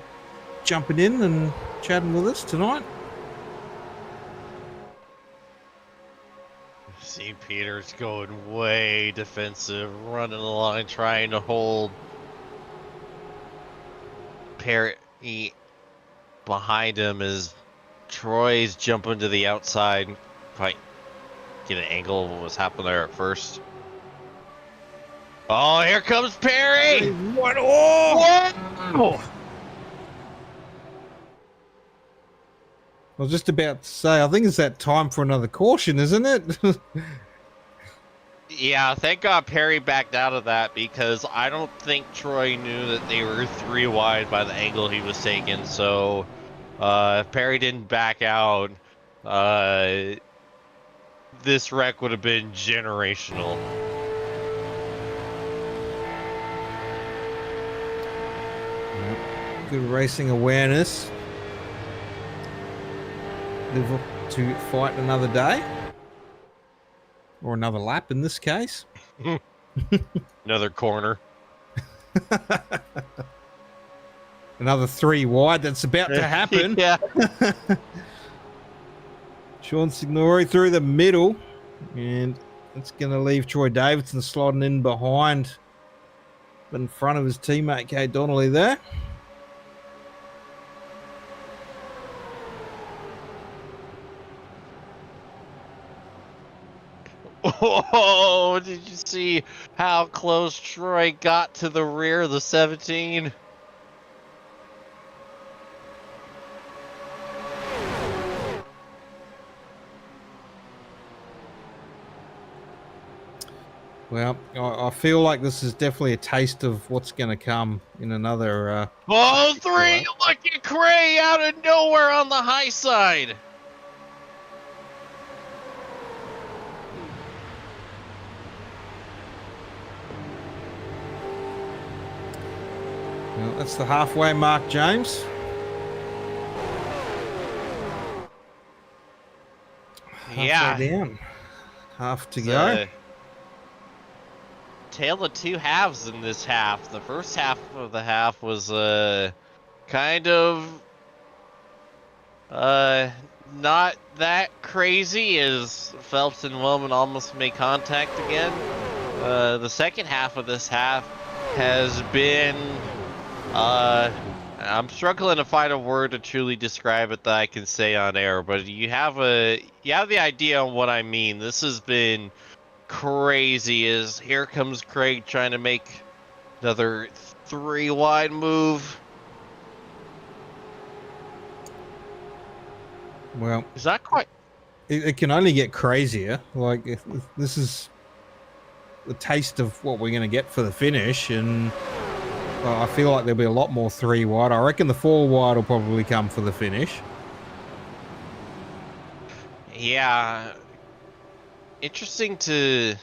jumping in and chatting with us tonight. See Peter's going way defensive, running the line, trying to hold Perry behind him as Troy's jumping to the outside. Probably get an angle of what was happening there at first. Oh, here comes Perry! What? Oh! Whoa! I was just about to say, I think it's that time for another caution, isn't it? Yeah, thank God Perry backed out of that, because I don't think Troy knew that they were 3 wide by the angle he was taking. So if Perry didn't back out, this wreck would have been generational. Good racing awareness. Live to fight another day. Or another lap in this case. Another corner. Another 3 wide. That's about to happen. Yeah. Sean Signori through the middle. And it's going to leave Troy Davidson sliding in behind. But in front of his teammate, Kate Donnelly there. Oh, did you see how close Troy got to the rear of the 17? Well, I feel like this is definitely a taste of what's going to come in another... Oh, 3! Look at Cray out of nowhere on the high side! Well, that's the halfway mark, James. Halfway down. Half to go. Tale of 2 halves in this half. The first half of the half was kind of not that crazy as Phelps and Wellman almost made contact again. The second half of this half has been I'm struggling to find a word to truly describe it that I can say on air, but you have the idea on what I mean. This has been crazy. As here comes Craig trying to make another 3 wide move. Well, is that quite? It can only get crazier. Like if this is the taste of what we're going to get for the finish, and I feel like there'll be a lot more 3 wide. I reckon the 4 wide will probably come for the finish. Yeah. Interesting to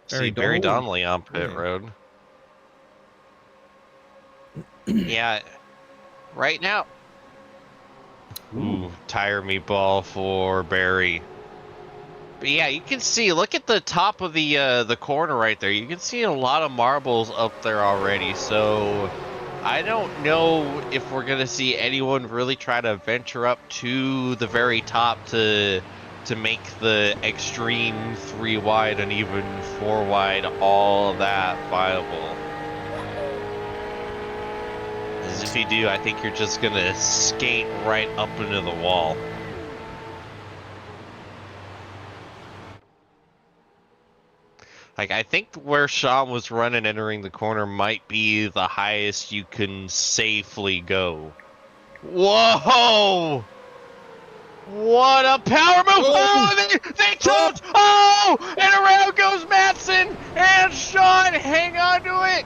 see Barry Donnelly on pit road. Yeah. Right now. Ooh, tire meatball for Barry. But yeah, you can see, look at the top of the corner right there. You can see a lot of marbles up there already. So I don't know if we're going to see anyone really try to venture up to the very top to make the extreme 3 wide and even 4 wide all that viable. As if you do, I think you're just going to skate right up into the wall. Like, I think where Sean was running entering the corner might be the highest you can safely go. Whoa! What a power move! Oh, they touch! Oh, and around goes Matson and Sean. Hang on to it.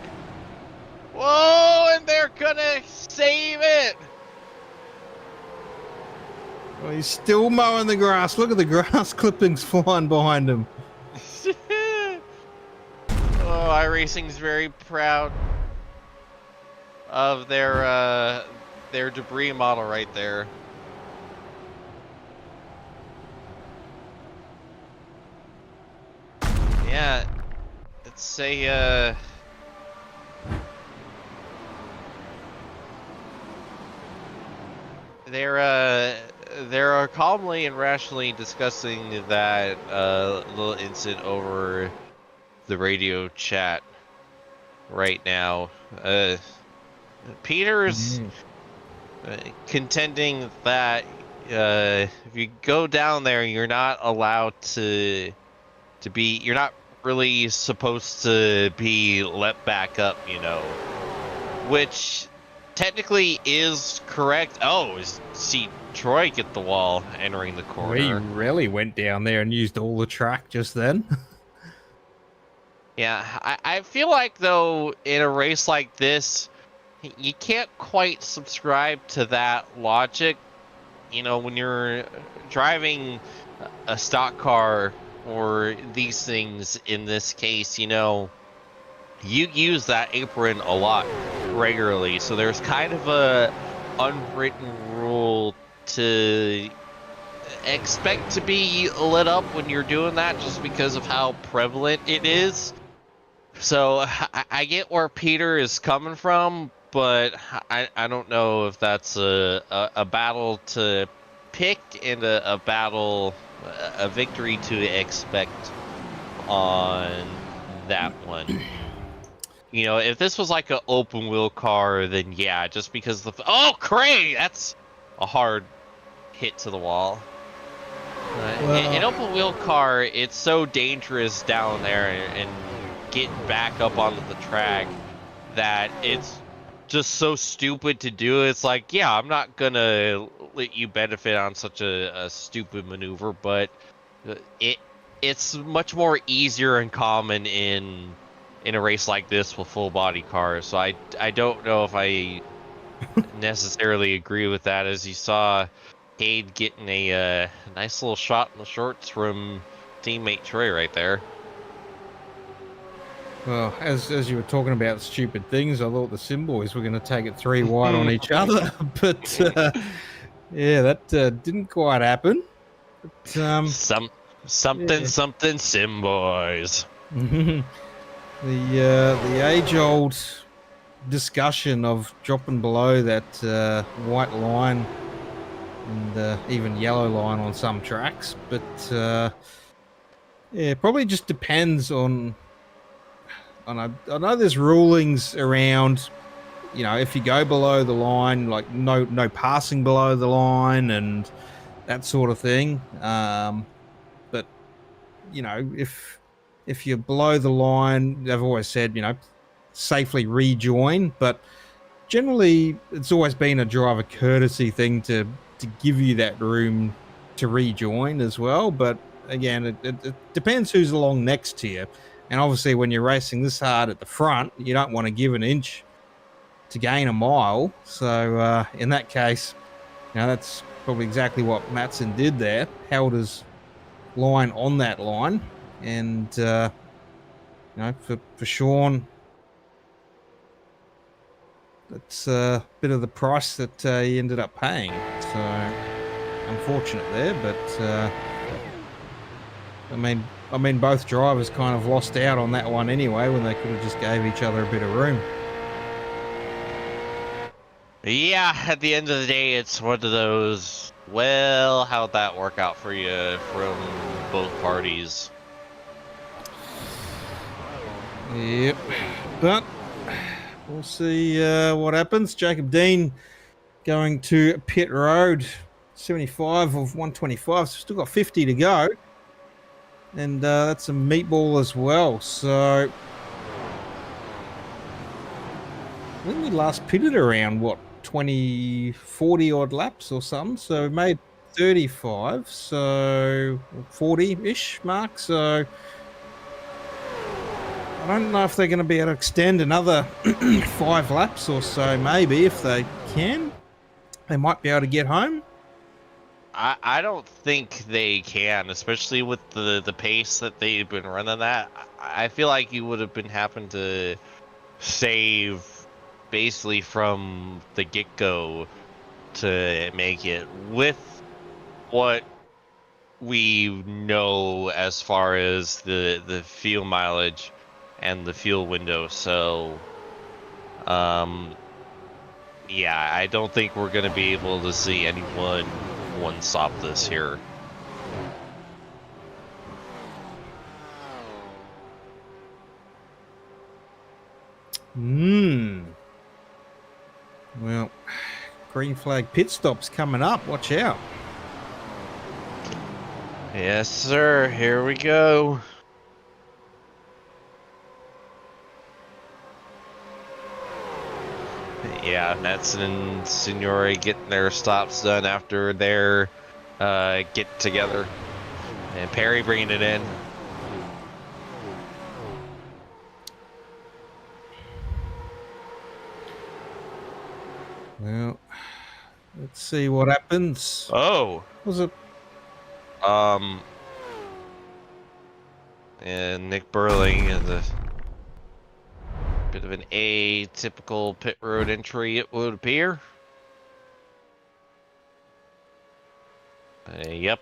Whoa, and they're gonna save it. Well, he's still mowing the grass. Look at the grass clippings flying behind him. Oh, iRacing's very proud of their debris model right there. Yeah, it's a they're calmly and rationally discussing that little incident over the radio chat right now. Peter's contending that if you go down there, you're not allowed to be. You're not really supposed to be let back up, you know, which technically is correct. Oh, see Troy get the wall entering the corner. We really went down there and used all the track just then. Yeah, I feel like, though, in a race like this, you can't quite subscribe to that logic. You know, when you're driving a stock car or these things, in this case, you know, you use that apron a lot regularly. So there's kind of a unwritten rule to expect to be lit up when you're doing that, just because of how prevalent it is. So I get where Peter is coming from, but I don't know if that's a battle to pick and a victory to expect on that one. You know, if this was like an open wheel car, then yeah, just because oh, Cray, that's a hard hit to the wall. An open wheel car, it's so dangerous down there and getting back up onto the track that it's just so stupid to do. It's like, yeah, I'm not gonna let you benefit on such a stupid maneuver, but it's much more easier and common in a race like this with full body cars. So I don't know if I necessarily agree with that, as you saw Cade getting a nice little shot in the shorts from teammate Troy right there. Well, as you were talking about stupid things, I thought the Sim boys were going to take it 3 wide on each other, but yeah, that didn't quite happen. But, something Sim boys. The age-old discussion of dropping below that white line and even yellow line on some tracks, but yeah, probably just depends on. I know there's rulings around, you know, if you go below the line, like no passing below the line and that sort of thing. But you know, if you're below the line, they've always said, you know, safely rejoin. But generally, it's always been a driver courtesy thing to give you that room to rejoin as well. But again, it depends who's along next to you. And obviously, when you're racing this hard at the front, you don't want to give an inch to gain a mile. So in that case, you know, that's probably exactly what Matson did there. Held his line on that line. And, you know, for Sean, that's a bit of the price that he ended up paying. So unfortunate there, but I mean, both drivers kind of lost out on that one anyway, when they could have just gave each other a bit of room. Yeah, at the end of the day, it's one of those, well, how'd that work out for you from both parties? Yep, but we'll see what happens. Jacob Dean going to pit road, 75 of 125, so still got 50 to go. And that's a meatball as well. So I think we last pitted around, what, 40 odd laps or something. So we made 35, so 40-ish mark. So I don't know if they're going to be able to extend another 5 laps or so. Maybe if they can, they might be able to get home. I don't think they can, especially with the pace that they've been running at. I feel like you would have been having to save basically from the get-go to make it with what we know as far as the fuel mileage and the fuel window. So yeah, I don't think we're going to be able to see anyone one stop this here. Well, green flag pit stops coming up. Watch out. Yes, sir. Here we go. Yeah, Netson and Signori getting their stops done after their get together. And Perry bringing it in. Well, let's see what happens. Oh. Was it? And Nick Burling is a bit of an atypical pit road entry, it would appear. Yep.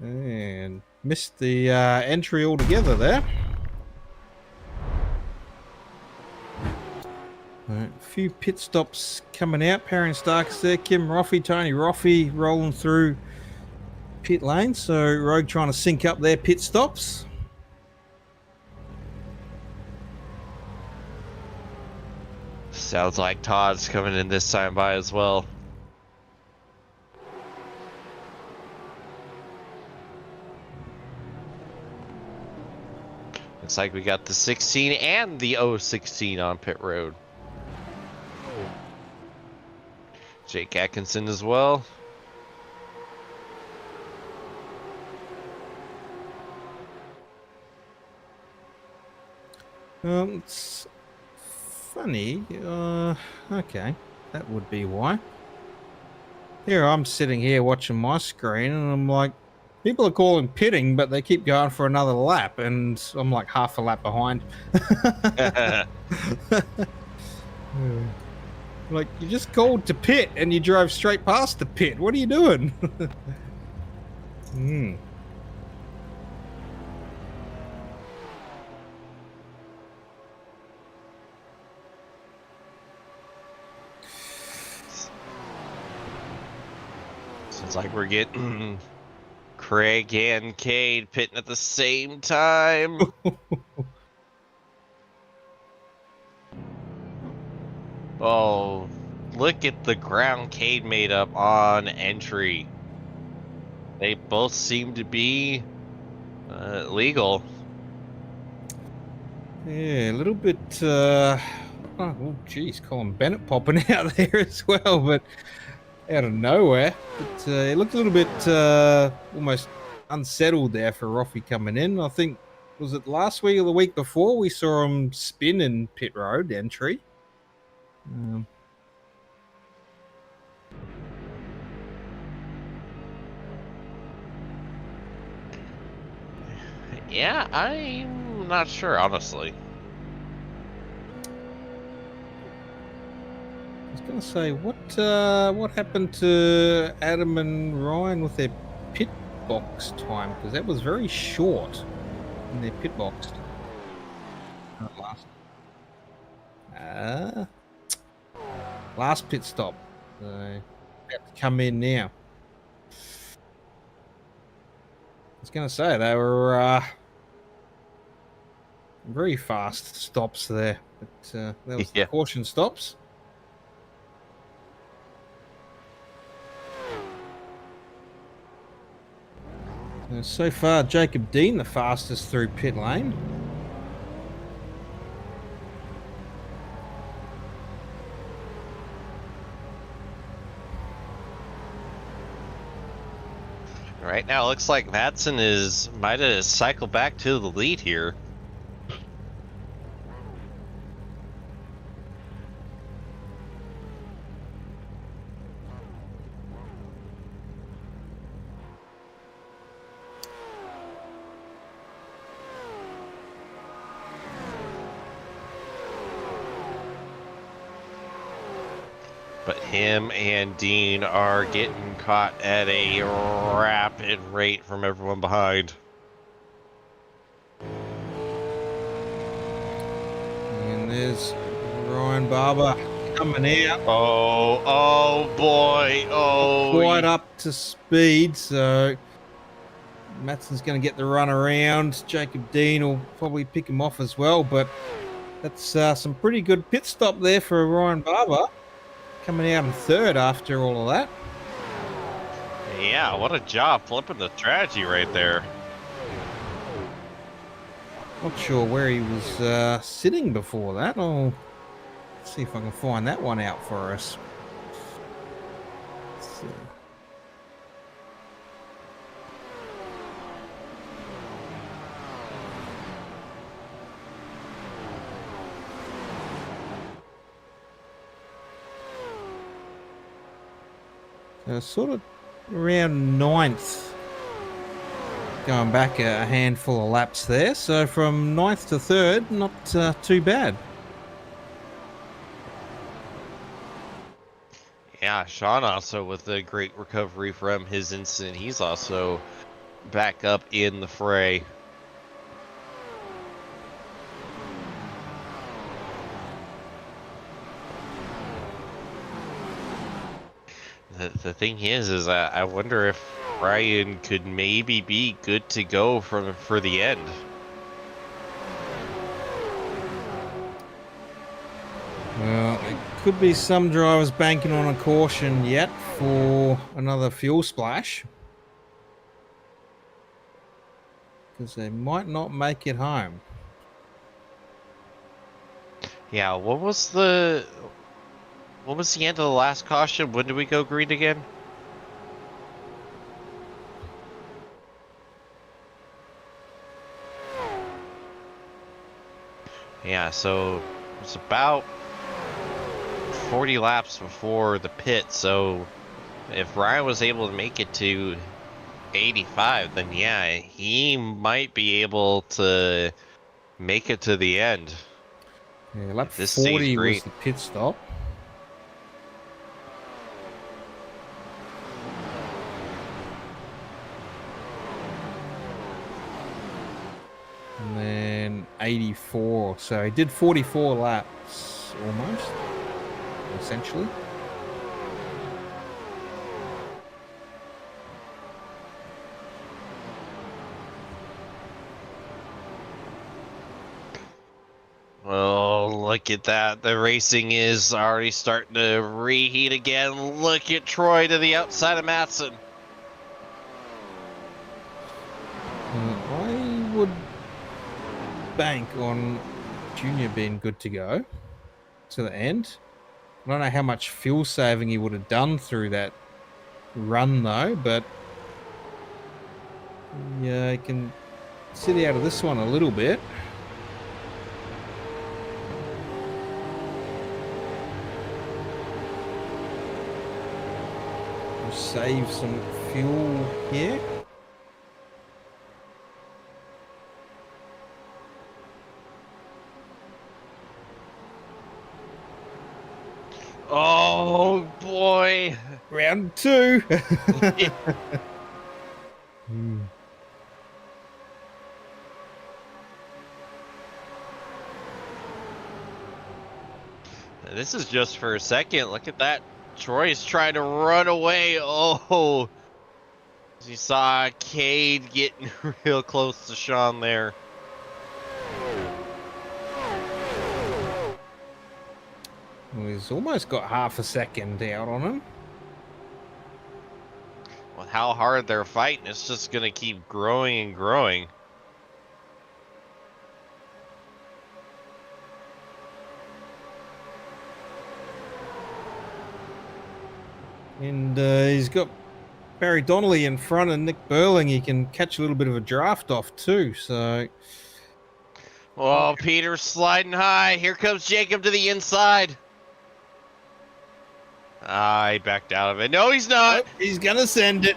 And missed the entry altogether there. A few pit stops coming out. Perry and Stark's there. Kim Roffey, Tony Roffey rolling through pit lane. So Rogue trying to sync up their pit stops. Sounds like Todd's coming in this time by as well. Looks like we got the 16 and the 016 on pit road. Jake Atkinson as well. It's funny. Okay, that would be why. Here I'm sitting here watching my screen, and I'm like, people are calling pitting, but they keep going for another lap, and I'm like half a lap behind. Like, you just called to pit, and you drove straight past the pit. What are you doing? Seems like we're getting Craig and Cade pitting at the same time. Oh, look at the ground Cade made up on entry. They both seem to be legal. Yeah, a little bit. Oh, geez, Colin Bennett popping out there as well, but out of nowhere. But it looked a little bit almost unsettled there for Roffey coming in. I think, was it last week or the week before we saw him spin in pit road entry? Yeah, I'm not sure, honestly. I was going to say, what happened to Adam and Ryan with their pit box time? Because that was very short in their pit box. Last pit stop. So, have to come in now. I was going to say, they were very fast stops there. But that was the caution stops. So far, Jacob Dean the fastest through pit lane. Right now, it looks like Madsen might have cycled back to the lead here. But him and Dean are getting caught at a rapid rate from everyone behind. And there's Ryan Barber coming out. Oh boy, Quite up to speed, so Matson's going to get the run around. Jacob Dean will probably pick him off as well, but that's some pretty good pit stop there for Ryan Barber. Coming out in third after all of that. Yeah, what a job flipping the strategy right there. Not sure where he was sitting before that. I'll see if I can find that one out for us. Let's see. Sort of around ninth, going back a handful of laps there. So from ninth to third, not too bad. Yeah, Sean also with a great recovery from his incident. He's also back up in the fray. The thing is I wonder if Ryan could maybe be good to go for the end. Well, there could be some drivers banking on a caution yet for another fuel splash, because they might not make it home. Yeah, what was the end of the last caution? When did we go green again? Yeah, so it's about 40 laps before the pit, so if Ryan was able to make it to 85, then yeah, he might be able to make it to the end. Yeah, lap 40 was the pit stop. And then 84, so he did 44 laps almost, essentially. Well, look at that. The racing is already starting to reheat again. Look at Troy to the outside of Madsen. I would bank on Junior being good to go to the end. I don't know how much fuel saving he would have done through that run though, but yeah, he can sit out of this one a little bit. Save some fuel here. Oh boy. Round two. This is just for a second. Look at that. Troy's trying to run away. Oh, you saw Cade getting real close to Sean there. Well, he's almost got half a second out on him. With how hard they're fighting, it's just going to keep growing and growing. And he's got Barry Donnelly in front and Nick Burling, he can catch a little bit of a draft off too. So, Oh, Peter's sliding high. Here comes Jacob to the inside. Ah, he backed out of it. No, he's not. oh, he's gonna send it.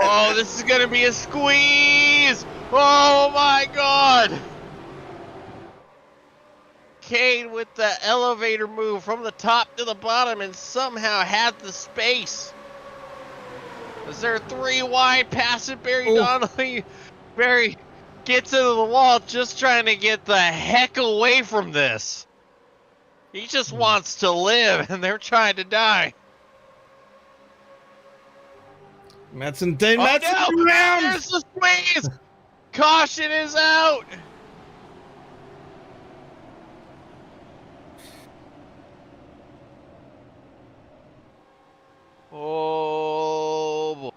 Oh, this is gonna be a squeeze. Oh my God. Cade with the elevator move from the top to the bottom and somehow had the space. Is there 3 wide pass it, Barry Donnelly? Barry gets into the wall just trying to get the heck away from this. He just wants to live, and they're trying to die. Madsen, Dean Oh, Madsen no! around. There's the squeeze! Caution is out! Oh, boy.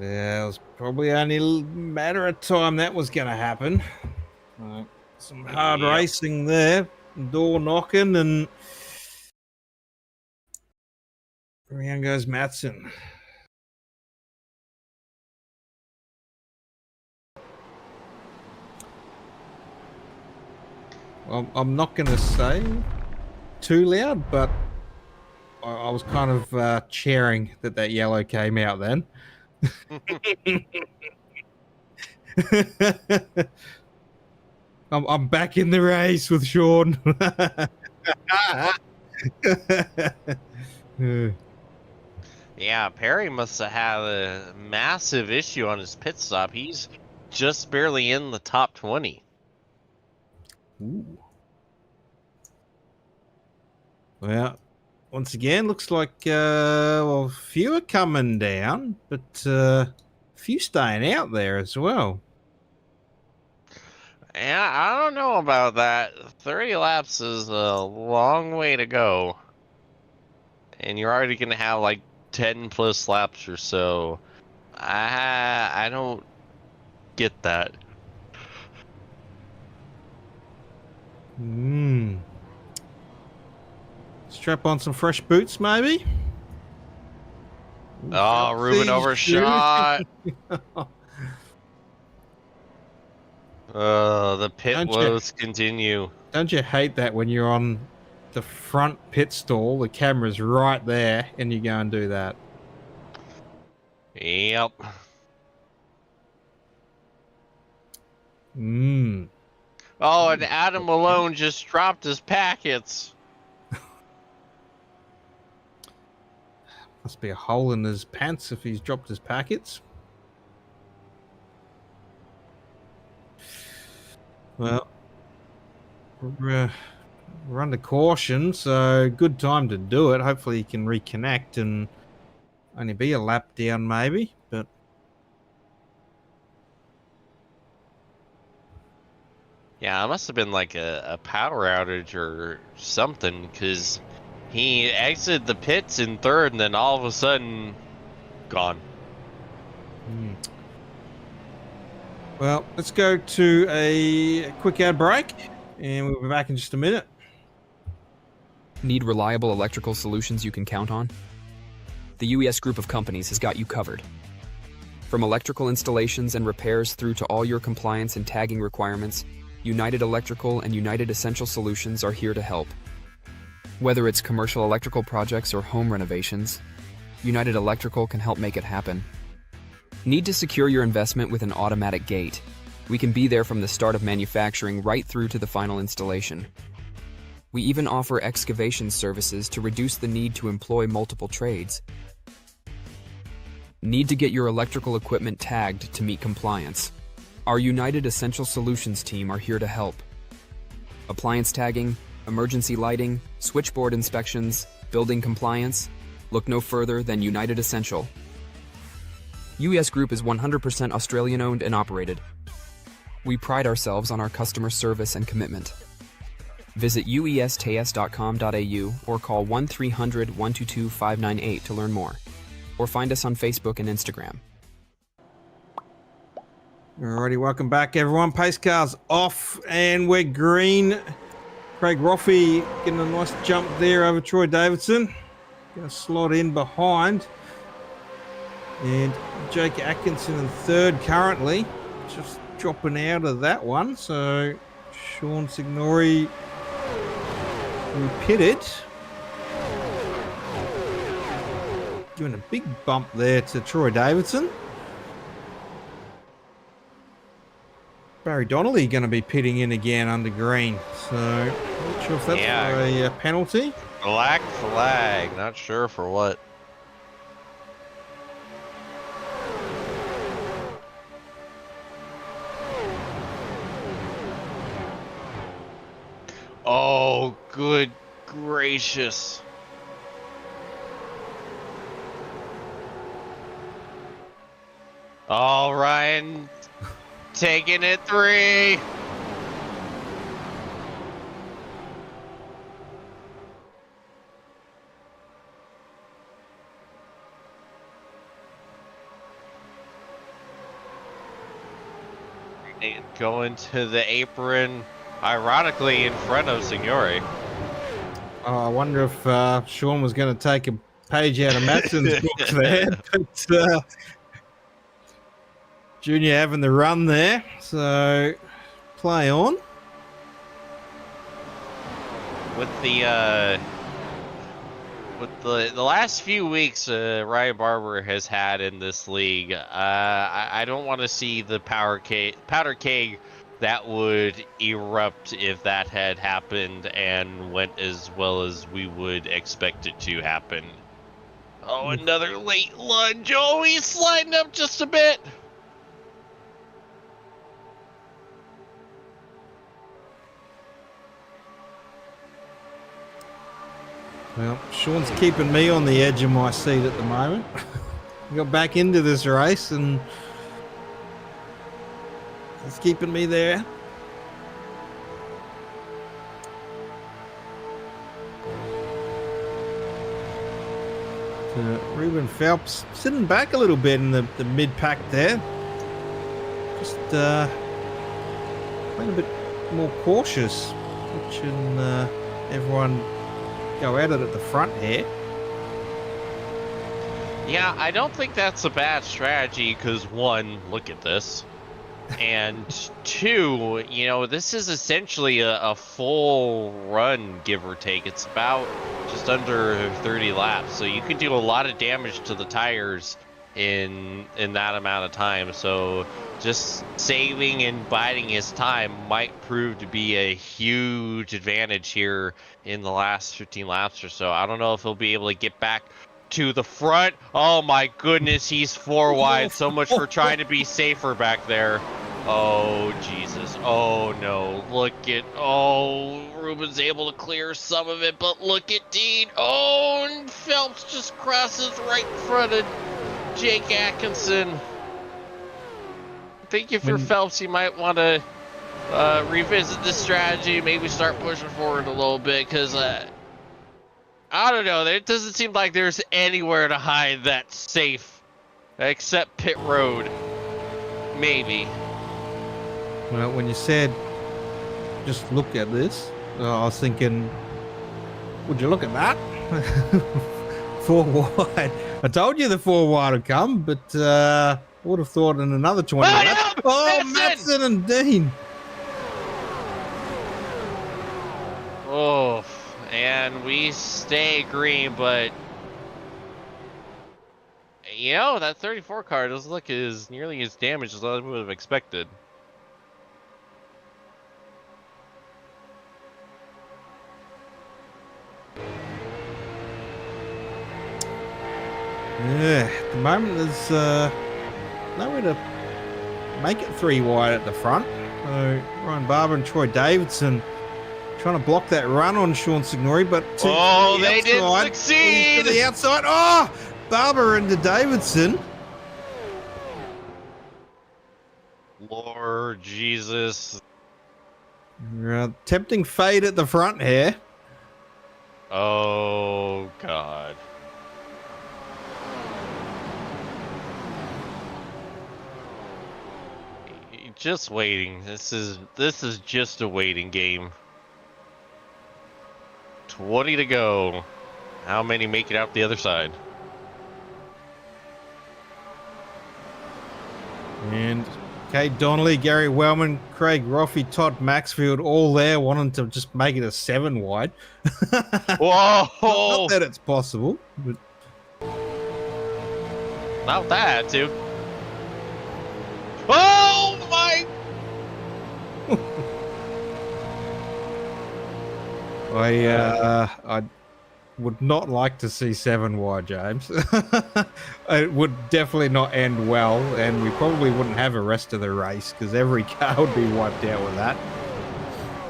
Yeah, it was probably only a matter of time that was going to happen. Some hard racing there, door knocking, and around goes Madsen. I'm not going to say too loud, but I was kind of cheering that yellow came out then. I'm back in the race with Sean. Yeah, Perry must have had a massive issue on his pit stop. He's just barely in the top 20. Ooh. Well, once again, looks like well, a few are coming down, but a few staying out there as well. Yeah, I don't know about that. 30 laps is a long way to go. And you're already going to have like 10 plus laps or so. I don't get that. Strap on some fresh boots, maybe? Oh, Ruben overshot. The pit woes continue. Don't you hate that when you're on the front pit stall, the camera's right there, and you go and do that? Yep. Oh, and Adam Malone just dropped his packets. Must be a hole in his pants if he's dropped his packets. Well, we're under caution, so good time to do it. Hopefully he can reconnect and only be a lap down maybe, but Yeah, it must have been like a power outage or something, because he exited the pits in third and then all of a sudden gone. Well, let's go to a quick ad break, and we'll be back in just a minute. Need reliable electrical solutions you can count on? The UES group of companies has got you covered. From electrical installations and repairs through to all your compliance and tagging requirements, United Electrical and United Essential Solutions are here to help. Whether it's commercial electrical projects or home renovations, United Electrical can help make it happen. Need to secure your investment with an automatic gate? We can be there from the start of manufacturing right through to the final installation. We even offer excavation services to reduce the need to employ multiple trades. Need to get your electrical equipment tagged to meet compliance? Our United Essential Solutions team are here to help. Appliance tagging, emergency lighting, switchboard inspections, building compliance? Look no further than United Essential. UES Group is 100% Australian owned and operated. We pride ourselves on our customer service and commitment. Visit uestas.com.au or call 1-300-122-598 to learn more. Or find us on Facebook and Instagram. Alrighty, welcome back, everyone. Pace car's off, and we're green. Craig Roffey getting a nice jump there over Troy Davidson. Going to slot in behind. And Jake Atkinson in third currently. Just dropping out of that one. So Sean Signori repitted. Giving a big bump there to Troy Davidson. Barry Donnelly going to be pitting in again under green. So not sure if that's for a penalty. Black flag. Not sure for what. Oh, good gracious. All Ryan taking it 3. Going to the apron, ironically in front of Signori. I wonder if Sean was going to take a page out of Matson's book there. But Junior having the run there. So play on. With the last few weeks Ryan Barber has had in this league, I don't want to see the powder keg that would erupt if that had happened and went as well as we would expect it to happen. Oh, another late lunge. Oh, he's sliding up just a bit. Well, Sean's keeping me on the edge of my seat at the moment. I got back into this race and it's keeping me there. Ruben Phelps sitting back a little bit in the mid-pack there. Just playing a bit more cautious, watching everyone go at it at the front here. Yeah, I don't think that's a bad strategy because, one, look at this. And two, you know, this is essentially a full run, give or take. It's about just under 30 laps. So you can do a lot of damage to the tires in that amount of time. So just saving and biding his time might prove to be a huge advantage here in the last 15 laps or so. I don't know if he'll be able to get back to the front. Oh my goodness, he's 4 wide. So much for trying to be safer back there. Oh Jesus. Oh no. Look at, oh, Ruben's able to clear some of it, but look at Dean. Oh, and Phelps just crosses right in front of Jake Atkinson. I think if you're Phelps, you might want to revisit this strategy, maybe start pushing forward a little bit, because I don't know, it doesn't seem like there's anywhere to hide that's safe except pit road. Maybe. Well, when you said just look at this, I was thinking, would you look at that? 4 wide. I told you the 4 wide would come, but I would have thought in another 20 laps. Oh, Matson and Dean. Oh, and we stay green, but you know, that 34 car doesn't look as nearly as damaged as I would have expected. Yeah, at the moment there's nowhere to make it 3 wide at the front. So Ryan Barber and Troy Davidson trying to block that run on Sean Signori, but they didn't succeed. To the outside. Oh, Barber into Davidson. Lord Jesus. Tempting fate at the front here. Oh God. just waiting. This is just a waiting game. 20 to go. How many make it out the other side? And Kate Donnelly, Gary Wellman, Craig Roffey, Todd Maxfield, all there wanting to just make it a 7 wide. Whoa! Not that it's possible, but Not that, too. Oh my! I would not like to see 7 wide, James. It would definitely not end well, and we probably wouldn't have a rest of the race because every car would be wiped out with that.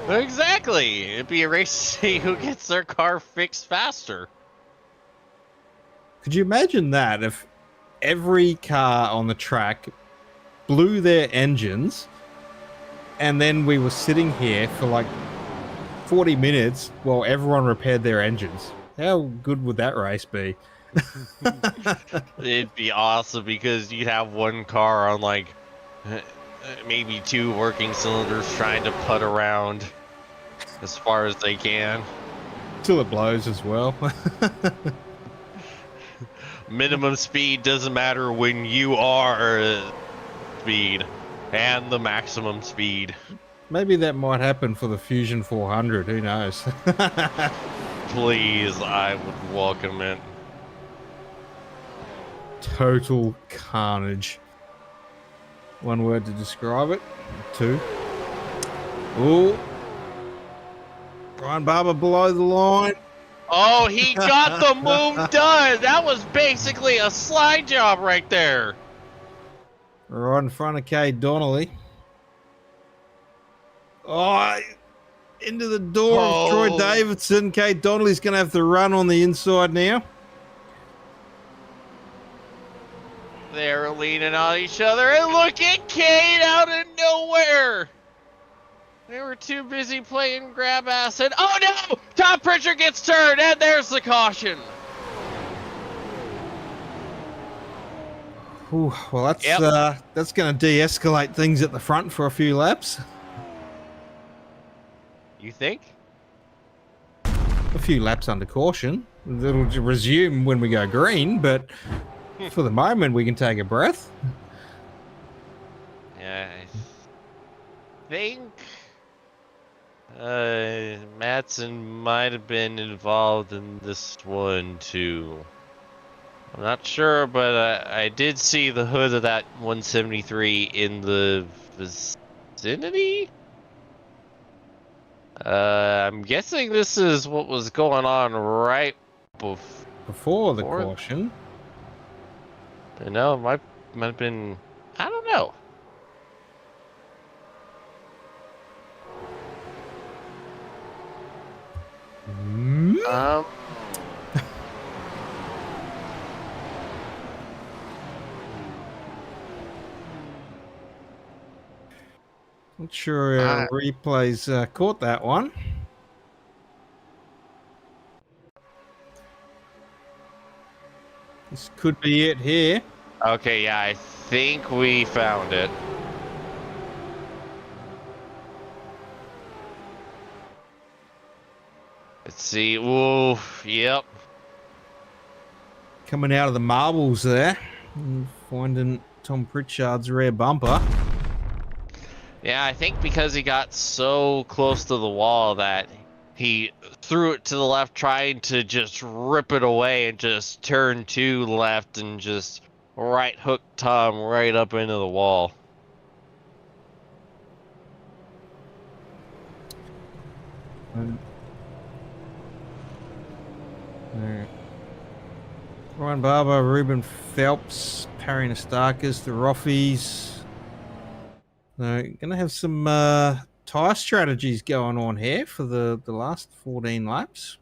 Exactly. It'd be a race to see who gets their car fixed faster. Could you imagine that if every car on the track blew their engines and then we were sitting here for like 40 minutes while everyone repaired their engines? How good would that race be? It'd be awesome because you'd have one car on like maybe 2 working cylinders trying to putt around as far as they can. Till it blows as well. Minimum speed doesn't matter when you are speed and the maximum speed. Maybe that might happen for the Fusion 400. Who knows? Please, I would welcome it. Total carnage. One word to describe it. 2. Ooh. Brian Barber below the line. Oh, he got the move done. That was basically a slide job right there. Right in front of Kay Donnelly. Oh, into the door of Troy Davidson. Kay Donnelly's going to have to run on the inside now. They're leaning on each other, and look at Kate out of nowhere. They were too busy playing grab ass, and oh no! Top Pritchard gets turned, and there's the caution. Ooh, well, that's going to de-escalate things at the front for a few laps. You think? A few laps under caution. It'll resume when we go green, but for the moment we can take a breath. Yeah, I think Madsen might have been involved in this one too. I'm not sure, but I did see the hood of that 173 in the vicinity. I'm guessing this is what was going on right before the caution. No, it might have been. I don't know. Not sure our replays caught that one. This could be it here. Okay, yeah, I think we found it. Let's see. Ooh, yep. Coming out of the marbles there. And finding Tom Pritchard's rear bumper. Yeah, I think because he got so close to the wall that he threw it to the left, trying to just rip it away and just turn to left and just right hook Tom right up into the wall. Ryan Barber, Ruben Phelps, Parry Nastakis, the Roffies. They're going to have some tyre strategies going on here for the last 14 laps.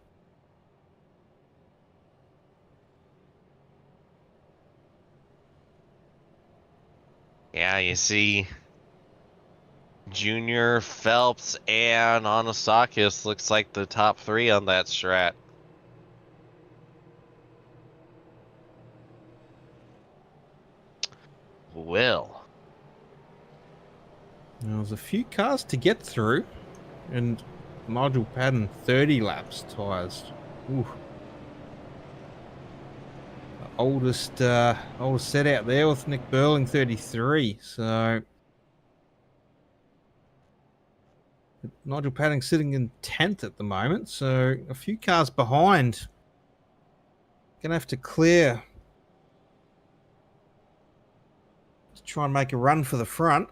Yeah, you see Junior, Phelps, and Anastakis looks like the top 3 on that strat. Will There was a few cars to get through, and module pattern 30 laps tyres. Ooh. Oldest set out there with Nick Burling 33. So Nigel Padding sitting in 10th at the moment, so a few cars behind. Gonna have to clear. Let's try and make a run for the front.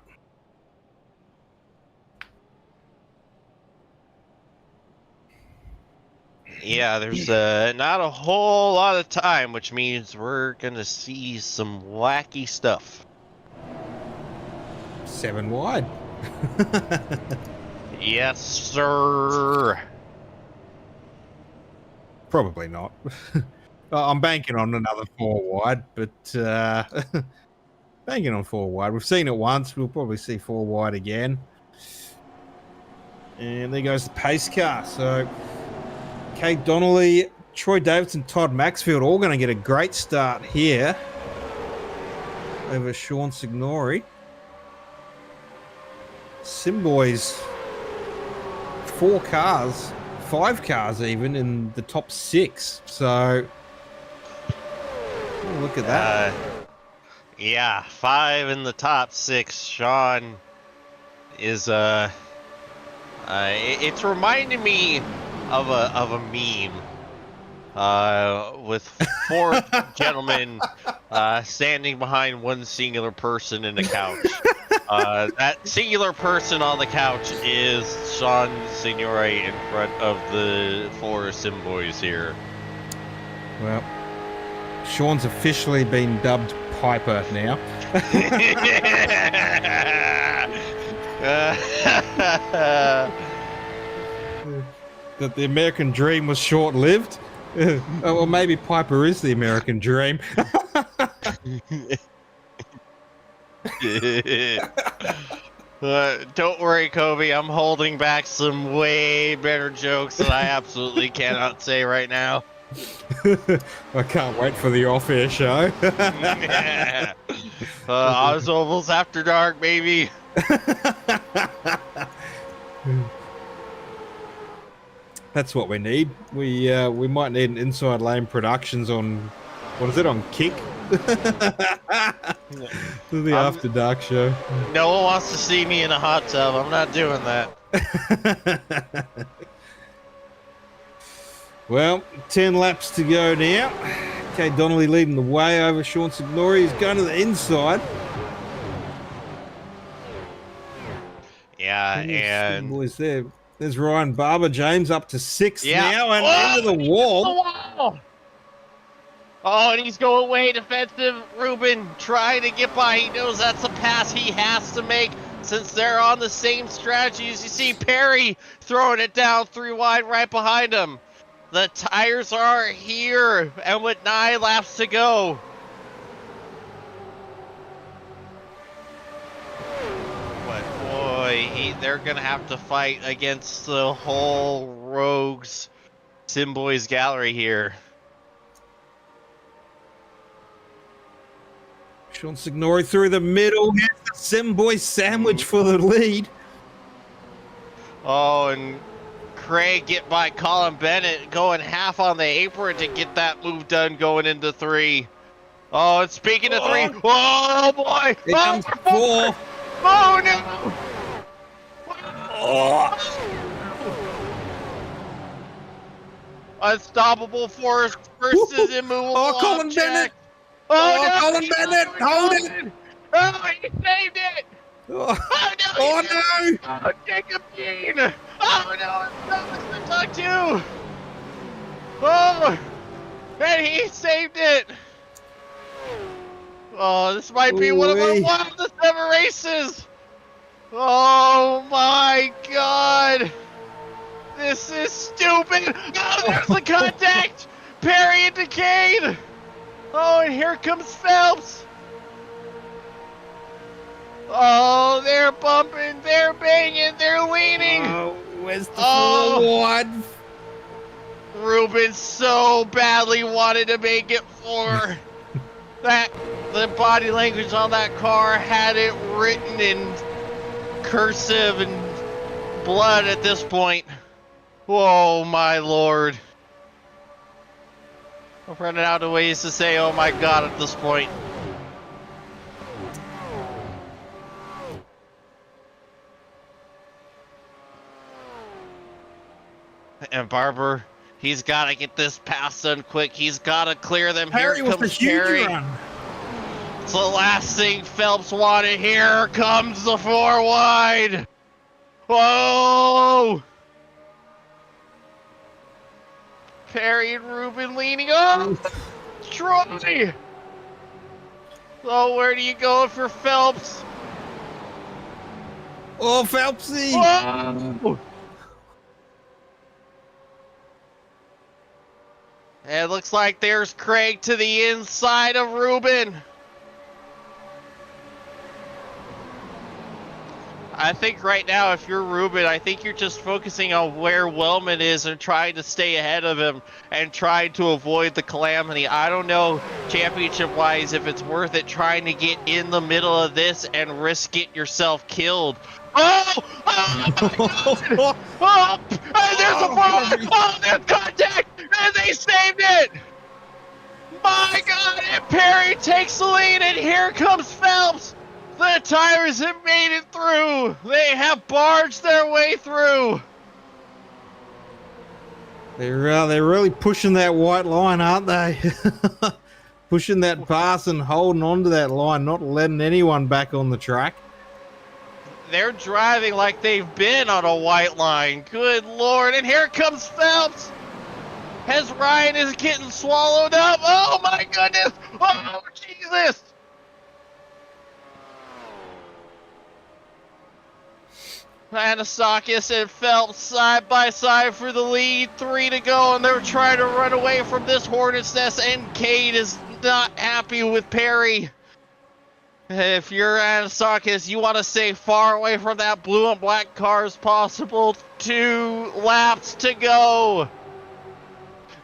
Yeah, there's not a whole lot of time, which means we're gonna see some wacky stuff. 7 wide. Yes, sir. Probably not. I'm banking on another 4 wide, but banking on 4 wide. We've seen it once. We'll probably see 4 wide again. And there goes the pace car. So Kate Donnelly, Troy Davidson, Todd Maxfield all going to get a great start here over Sean Signori. Simboys, 4 cars, 5 cars even in the top 6. So look at that. Yeah, 5 in the top 6. Sean is it's reminding me of a meme with 4 gentlemen standing behind one singular person in a couch. That singular person on the couch is Sean Signore in front of the 4 Simboys here. Well, Sean's officially been dubbed Piper now. That the American dream was short-lived. Well, maybe Piper is the American dream. Don't worry, Kobe. I'm holding back some way better jokes that I absolutely cannot say right now. I can't wait for the off-air show. OzOvals After Dark, baby. That's what we need. We might need an Inside Lane Productions on, what is it, on Kick? The After Dark show. No one wants to see me in a hot tub. I'm not doing that. Well, 10 laps to go now. Kate Donnelly leading the way over Sean Signori. He's going to the inside. Yeah, and boys there. There's Ryan Barber James up to 6th yeah. now and into the wall. Oh, and he's going way defensive. Ruben trying to get by. He knows that's a pass he has to make since they're on the same strategy. As you see Perry throwing it down 3 wide right behind him. The tires are here, and with 9 laps to go. But boy, they're going to have to fight against the whole Rogues Simboys gallery here. Sean Signori through the middle. Here's the Simboy sandwich for the lead. Oh, and Craig get by Colin Bennett going half on the apron to get that move done going into 3. Oh, and speaking of 3, oh boy! Here comes 4. Oh no! Oh. Unstoppable Force versus immovable Colin object. Bennett! Oh, no, Colin Bennett! Hold it! Oh, he saved it! Oh no! Oh, Jacob Dean! Oh no, it's the tuck too! Oh! And he saved it! Oh, this might be one of our wildest ever races! Oh my god! This is stupid! Oh, there's the contact! Perry and Decade! Oh, and here comes Phelps! Oh, they're bumping, they're banging, they're leaning! Oh, where's the 4 wide? Ruben so badly wanted to make it 4. The body language on that car had it written in cursive and blood at this point. Whoa, my lord. I'm running out of ways to say, oh my god, at this point. And Barber, he's got to get this pass done quick. He's got to clear them. Perry Here with a comes huge Perry. run. It's the last thing Phelps wanted. Here comes the 4 wide. Whoa! Perry and Ruben leaning up. Troy! Oh, where do you go if you're Phelps? Oh, Phelpsy! Whoa! It looks like there's Craig to the inside of Ruben. I think right now, if you're Ruben, I think you're just focusing on where Wellman is and trying to stay ahead of him and trying to avoid the calamity. I don't know, championship-wise, if it's worth it trying to get in the middle of this and risk it yourself killed. Oh! Oh! Oh! And there's a fall! Oh, there's contact! And they saved it! My God! And Perry takes the lead, and here comes Phelps! The tires have made it through! They have barged their way through! They're really pushing that white line, aren't they? Pushing that pass and holding on to that line, not letting anyone back on the track. They're driving like they've been on a white line. Good Lord. And here comes Phelps! As Ryan is getting swallowed up. Oh my goodness! Oh, Jesus! Anastakis and Phelps side by side for the lead. 3 to go, and they're trying to run away from this hornet's nest, and Cade is not happy with Perry. If you're Anastakis, you want to stay far away from that blue and black car as possible. 2 laps to go.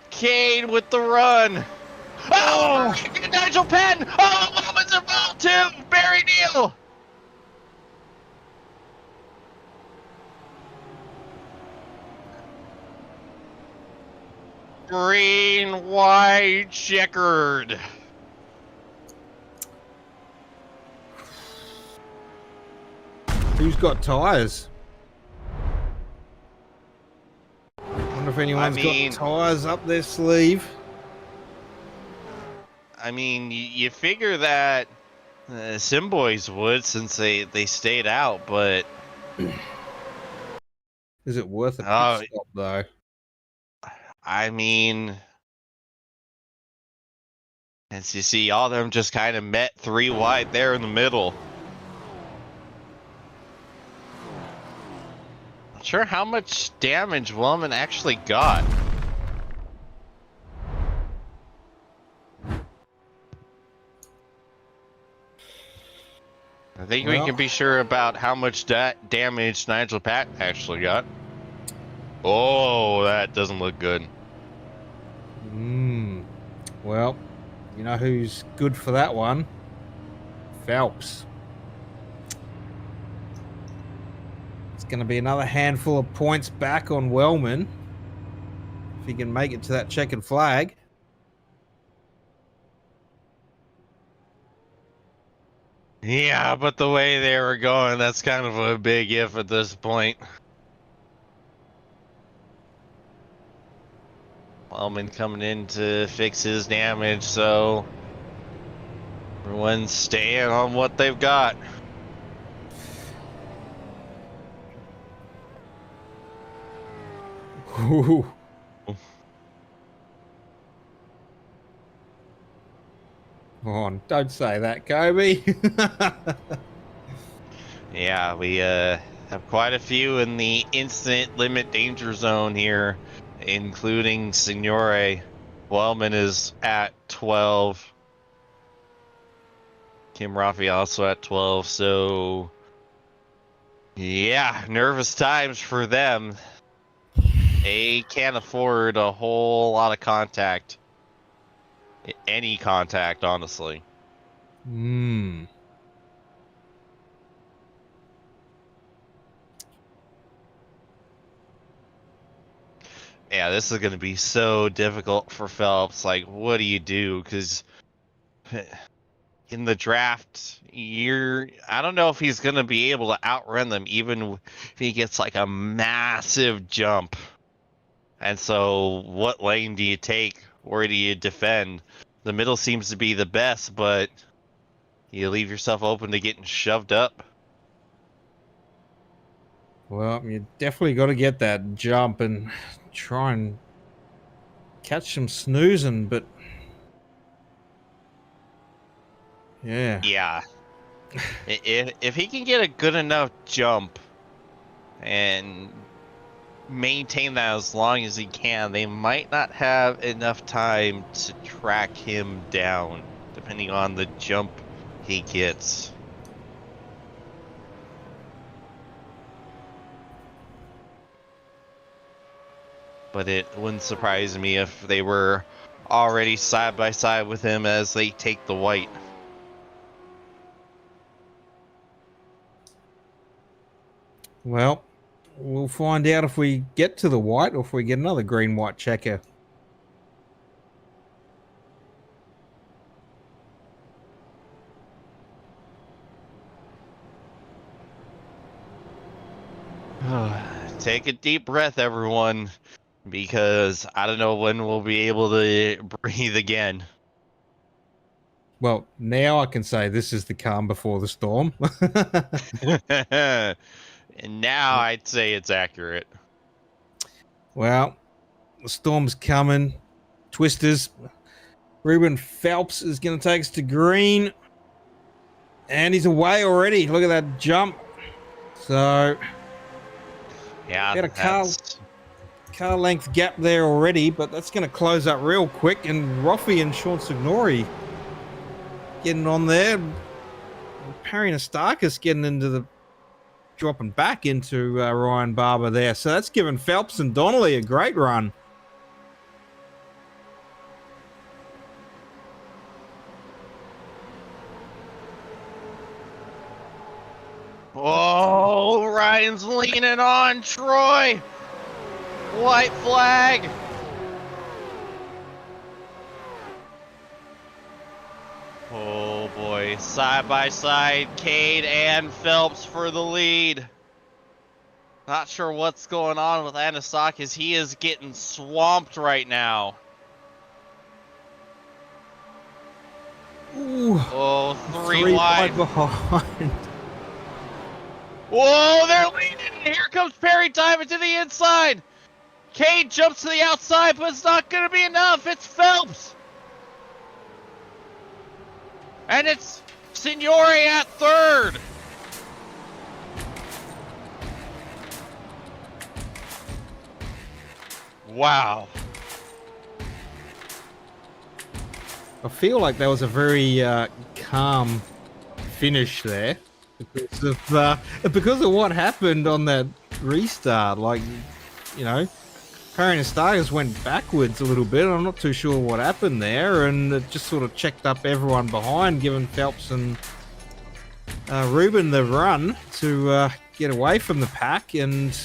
Cade with the run. Oh! Nigel Penn! Oh, Wellman's involved too! Barry Neal! Green, white, checkered. Who's got tires? Wonder if anyone's got tires up their sleeve. I mean, you figure that Simboys would, since they stayed out, but is it worth a pit stop though? I mean, as you see, all of them just kind of met 3 wide there in the middle. Not sure how much damage Wellman actually got. I think we can be sure about how much damage Nigel Pat actually got. Oh, that doesn't look good. Well, you know who's good for that one? Phelps. It's going to be another handful of points back on Wellman if he can make it to that checkered flag. Yeah, but the way they were going, that's kind of a big if at this point. Wellman coming in to fix his damage, so everyone's staying on what they've got. Ooh. Oh, don't say that, Kobe. Yeah, we have quite a few in the instant limit danger zone here, including Signore. Wellman is at 12. Kim Rafi also at 12, so yeah, nervous times for them. They can't afford a whole lot of contact. Any contact, honestly. Yeah, this is going to be so difficult for Phelps. Like, what do you do? Because in the draft, I don't know if he's going to be able to outrun them, even if he gets like a massive jump. And so, what lane do you take? Where do you defend? The middle seems to be the best, but you leave yourself open to getting shoved up. Well, you definitely got to get that jump and try and catch some snoozing, but yeah. Yeah. If he can get a good enough jump and maintain that as long as he can, they might not have enough time to track him down, depending on the jump he gets. But it wouldn't surprise me if they were already side by side with him as they take the white. Well, we'll find out if we get to the white or if we get another green-white checker. Take a deep breath, everyone, because I don't know when we'll be able to breathe again. Well, now I can say this is the calm before the storm. And now I'd say it's accurate. Well, the storm's coming. Twisters. Ruben Phelps is going to take us to green. And he's away already. Look at that jump. So, yeah, got a car length gap there already, but that's going to close up real quick. And Roffey and Sean Signori getting on there. Perry Nastakis getting into the dropping back into Ryan Barber there. So that's given Phelps and Donnelly a great run. Oh, Ryan's leaning on Troy. White flag. Oh boy, side by side, Cade and Phelps for the lead. Not sure what's going on with Anastakis. He is getting swamped right now. Ooh, oh, three wide behind. Whoa, they're leading. Here comes Perry diving to the inside. Cade jumps to the outside, but it's not going to be enough. It's Phelps. And it's Signori at third. Wow. I feel like that was a very calm finish there because of what happened on that restart. Like, you know, Perry and Stars went backwards a little bit. I'm not too sure what happened there, and it just sort of checked up everyone behind, giving Phelps and Ruben the run to get away from the pack. And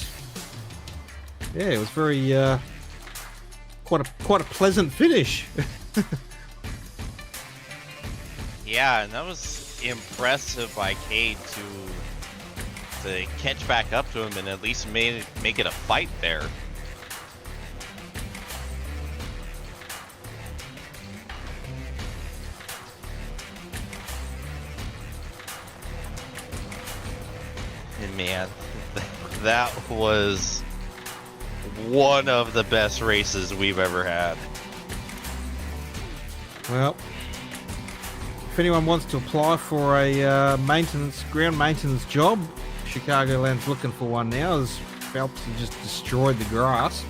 yeah, it was very quite a pleasant finish. Yeah, and that was impressive by Cade to catch back up to him and at least make it a fight there. And man, that was one of the best races we've ever had. Well, if anyone wants to apply for a ground maintenance job, Chicagoland's looking for one now, as Phelps has just destroyed the grass.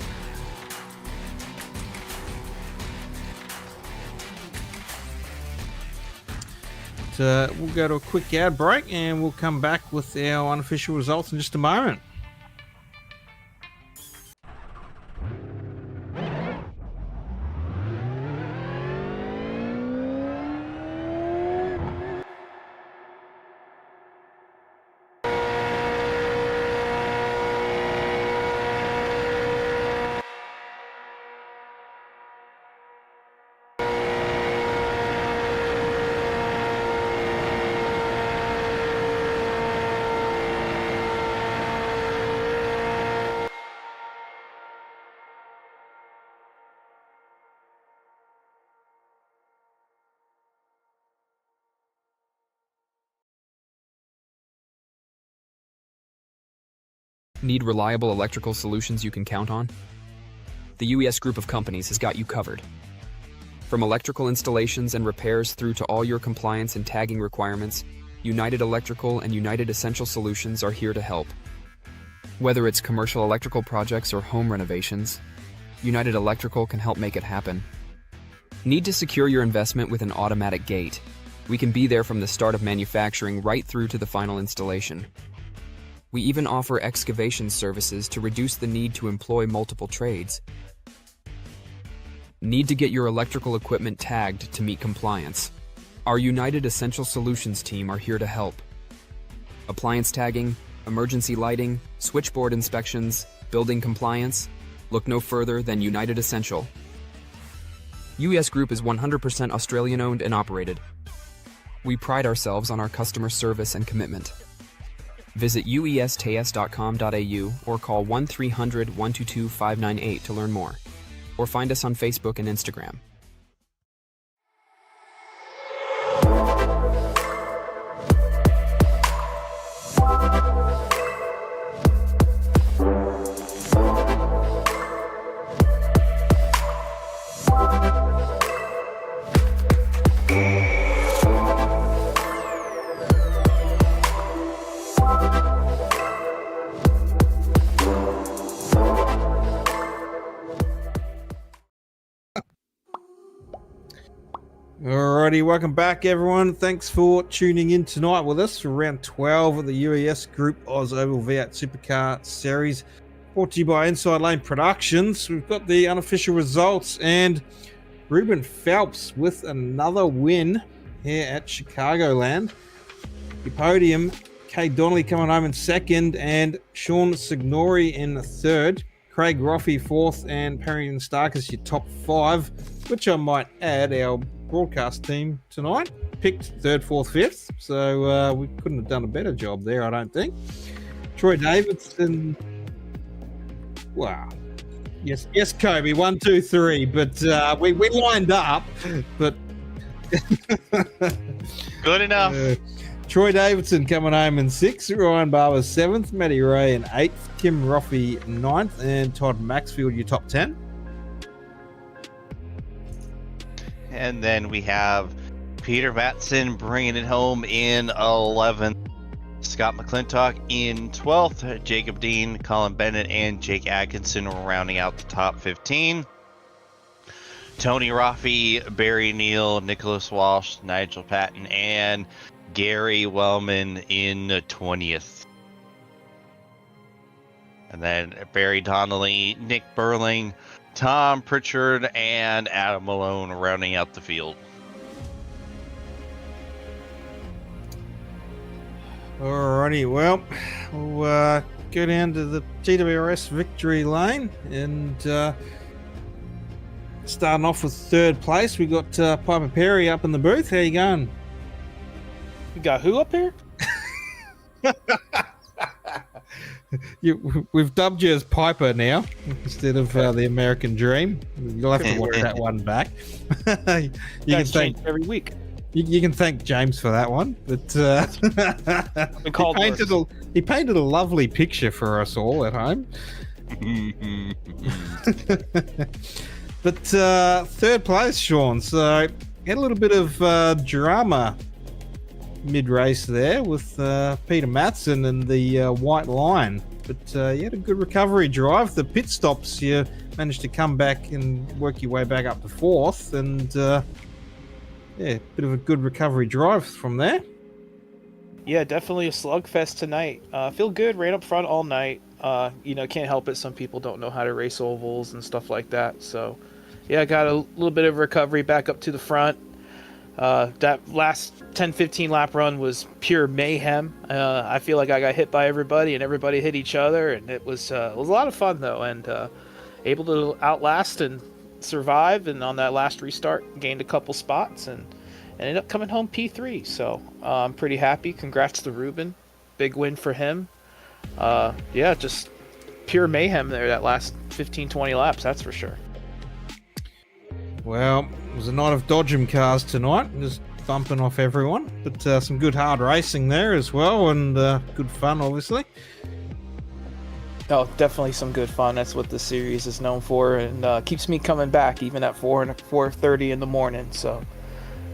But, we'll go to a quick ad break and we'll come back with our unofficial results in just a moment. Need reliable electrical solutions you can count on? The UES group of companies has got you covered. From electrical installations and repairs through to all your compliance and tagging requirements, United Electrical and United Essential Solutions are here to help. Whether it's commercial electrical projects or home renovations, United Electrical can help make it happen. Need to secure your investment with an automatic gate? We can be there from the start of manufacturing right through to the final installation. We even offer excavation services to reduce the need to employ multiple trades. Need to get your electrical equipment tagged to meet compliance? Our United Essential Solutions team are here to help. Appliance tagging, emergency lighting, switchboard inspections, building compliance? Look no further than United Essential. UES Group is 100% Australian owned and operated. We pride ourselves on our customer service and commitment. Visit uestas.com.au or call 1300 122 598 to learn more. Or find us on Facebook and Instagram. Alrighty, welcome back everyone. Thanks for tuning in tonight with us for round 12 of the UES Group OzOvals V8 Supercar Series, brought to you by Inside Lane Productions. We've got the unofficial results, and Ruben Phelps with another win here at Chicagoland. The podium, Kay Donnelly coming home in second, and Sean Signori in third. Craig Roffey fourth, and Perry Stark is your top five, which I might add, our broadcast team tonight picked third, fourth, fifth, so we couldn't have done a better job there, I don't think. Troy Davidson, wow, yes, Kobe, 1, 2, 3, but we lined up, but good enough. Troy Davidson coming home in sixth, Ryan Barber seventh, Matty Ray in eighth, Kim Roffey ninth, and Todd Maxfield your top 10. And then we have Peter Matson bringing it home in 11th. Scott McClintock in 12th. Jacob Dean, Colin Bennett, and Jake Atkinson rounding out the top 15. Tony Roffey, Barry Neal, Nicholas Walsh, Nigel Patton, and Gary Wellman in 20th. And then Barry Donnelly, Nick Burling, Tom Pritchard, and Adam Malone rounding out the field. Alrighty, well, we'll go down to the GWRS victory lane, and starting off with third place, we got Piper Perry up in the booth. How you going? You got who up here? We've dubbed you as Piper now instead of the American Dream. You'll have to watch that one back. You can thank every week. You can thank James for that one, but he painted a lovely picture for us all at home. But third place, Sean. So had a little bit of drama mid-race there with Peter Matson and the white line, but you had a good recovery drive. The pit stops, you managed to come back and work your way back up to fourth, and bit of a good recovery drive from there. Yeah, definitely a slugfest tonight. Feel good, ran up front all night. Can't help it, some people don't know how to race ovals and stuff like that, so yeah, I got a little bit of recovery back up to the front. That last 10-15 lap run was pure mayhem. I feel like I got hit by everybody and everybody hit each other, and it was a lot of fun though, and able to outlast and survive, and on that last restart gained a couple spots and ended up coming home P3, so I'm pretty happy. Congrats to Ruben, big win for him. Just pure mayhem there that last 15-20 laps, that's for sure. Well, it was a night of dodgem cars tonight, just bumping off everyone, but some good hard racing there as well, and good fun, obviously. Oh, definitely some good fun. That's what the series is known for, and keeps me coming back even at 4:30 in the morning. So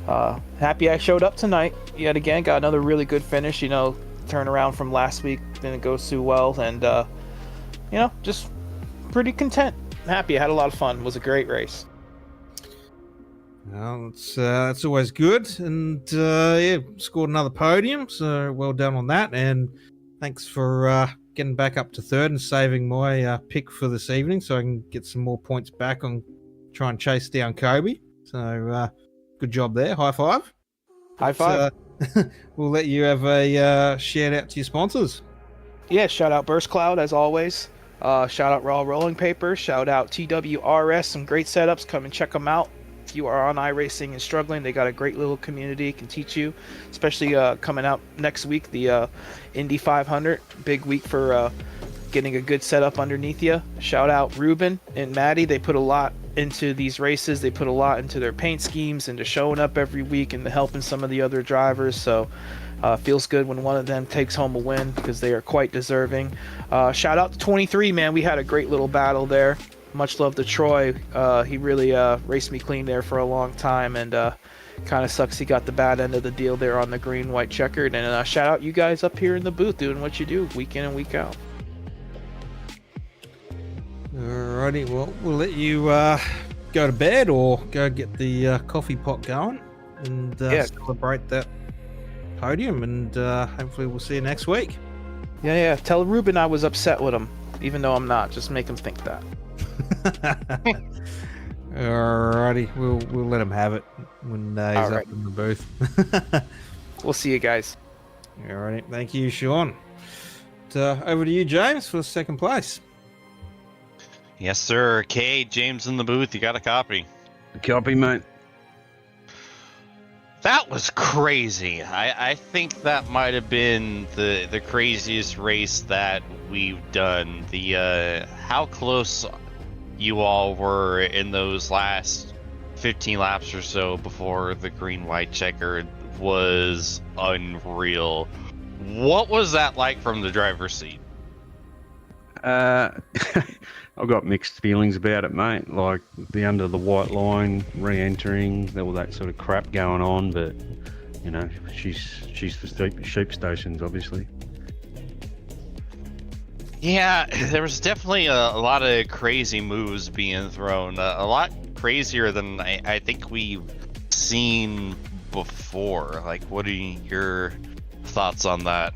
happy I showed up tonight yet again. Got another really good finish. Turnaround from last week didn't go too well, and just pretty content. Happy. I had a lot of fun. It was a great race. Well, it's always good, and yeah, scored another podium. So well done on that, and thanks for getting back up to third and saving my pick for this evening, so I can get some more points back on try and chase down Kobe. So good job there. High five. High five. We'll let you have a shout out to your sponsors. Yeah, shout out Burst Cloud as always. Shout out Raw Rolling Paper. Shout out TWRS. Some great setups. Come and check them out. If you are on iRacing and struggling, they got a great little community, can teach you, especially coming out next week, the Indy 500. Big week for getting a good setup underneath you. Shout out Ruben and Maddie. They put a lot into these races. They put a lot into their paint schemes, into showing up every week and helping some of the other drivers. So feels good when one of them takes home a win, because they are quite deserving. Shout out to 23, man. We had a great little battle there. Much love to Troy. He really raced me clean there for a long time, and kind of sucks he got the bad end of the deal there on the green, white checkered. And shout out you guys up here in the booth doing what you do week in and week out. Alrighty, well, we'll let you go to bed or go get the coffee pot going and celebrate that podium, and hopefully we'll see you next week. Yeah. Tell Ruben I was upset with him, even though I'm not. Just make him think that. Alrighty, we'll let him have it when he's up in the booth. We'll see you guys. Alrighty, thank you, Sean. Over to you, James, for second place. Yes, sir. Kay, James in the booth. You got a copy? Copy, mate. That was crazy. I think that might have been the craziest race that we've done. How close you all were in those last 15 laps or so before the green-white checker was unreal. What was that like from the driver's seat? I've got mixed feelings about it, mate. Like the under the white line, re-entering, all that sort of crap going on. But she's for sheep stations, obviously. Yeah, there was definitely a lot of crazy moves being thrown. A lot crazier than I think we've seen before. Like, what are your thoughts on that?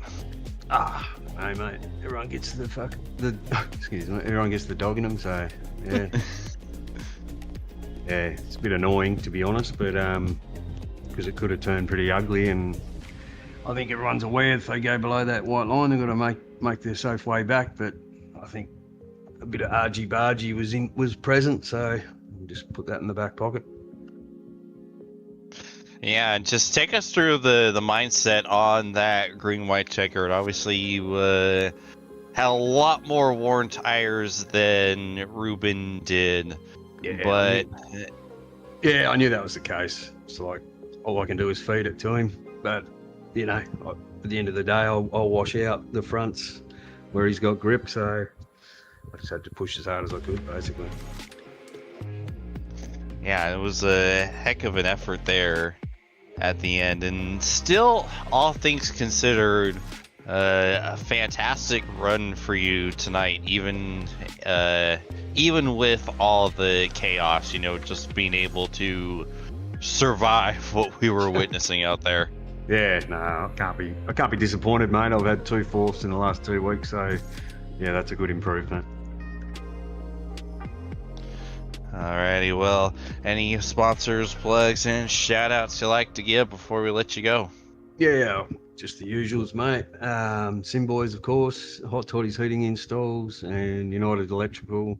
Hey, mate, everyone gets everyone gets the dog in them, so yeah. Yeah, it's a bit annoying, to be honest, but because it could have turned pretty ugly, and I think everyone's aware if they go below that white line, they've got to make their safe way back. But I think a bit of argy-bargy was present, so we'll just put that in the back pocket. Yeah, just take us through the mindset on that green-white checkered. Obviously, you had a lot more worn tires than Ruben did, but I knew that was the case. It's like all I can do is feed it to him. But at the end of the day, I'll wash out the fronts where he's got grip. So I just had to push as hard as I could, basically. Yeah, it was a heck of an effort there at the end, and still, all things considered, a fantastic run for you tonight, even with all the chaos, just being able to survive what we were witnessing out there. Yeah, no, I can't be disappointed, mate. I've had 2 fourths in the last 2 weeks, so yeah, that's a good improvement. Alrighty, well, any sponsors, plugs, and shout-outs you like to give before we let you go? Yeah, just the usuals, mate. Simboys, of course, Hot Toddy's Heating Installs, and United Electrical,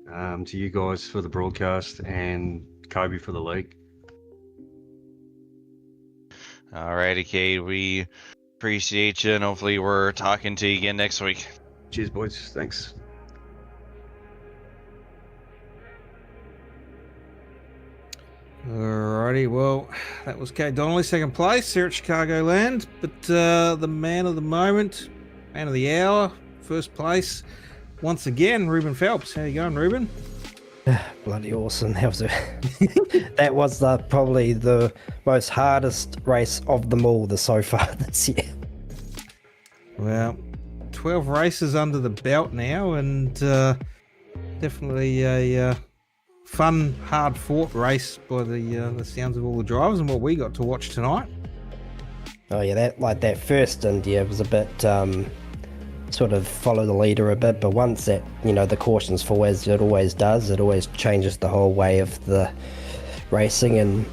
to you guys for the broadcast, and Kobe for the league. Alrighty, Kate, we appreciate you, and hopefully we're talking to you again next week. Cheers, boys. Thanks. Alrighty, well, that was Kate Donnelly, second place here at Chicagoland. But the man of the moment, man of the hour, first place, once again, Ruben Phelps. How you going, Ruben? Bloody awesome. That was probably the most hardest race of them all so far this year. Well, 12 races under the belt now, and definitely a fun, hard-fought race by the sounds of all the drivers and what we got to watch tonight. Oh yeah, that first India was a bit sort of follow the leader a bit, but once that, the cautions for, as it always does, it always changes the whole way of the racing,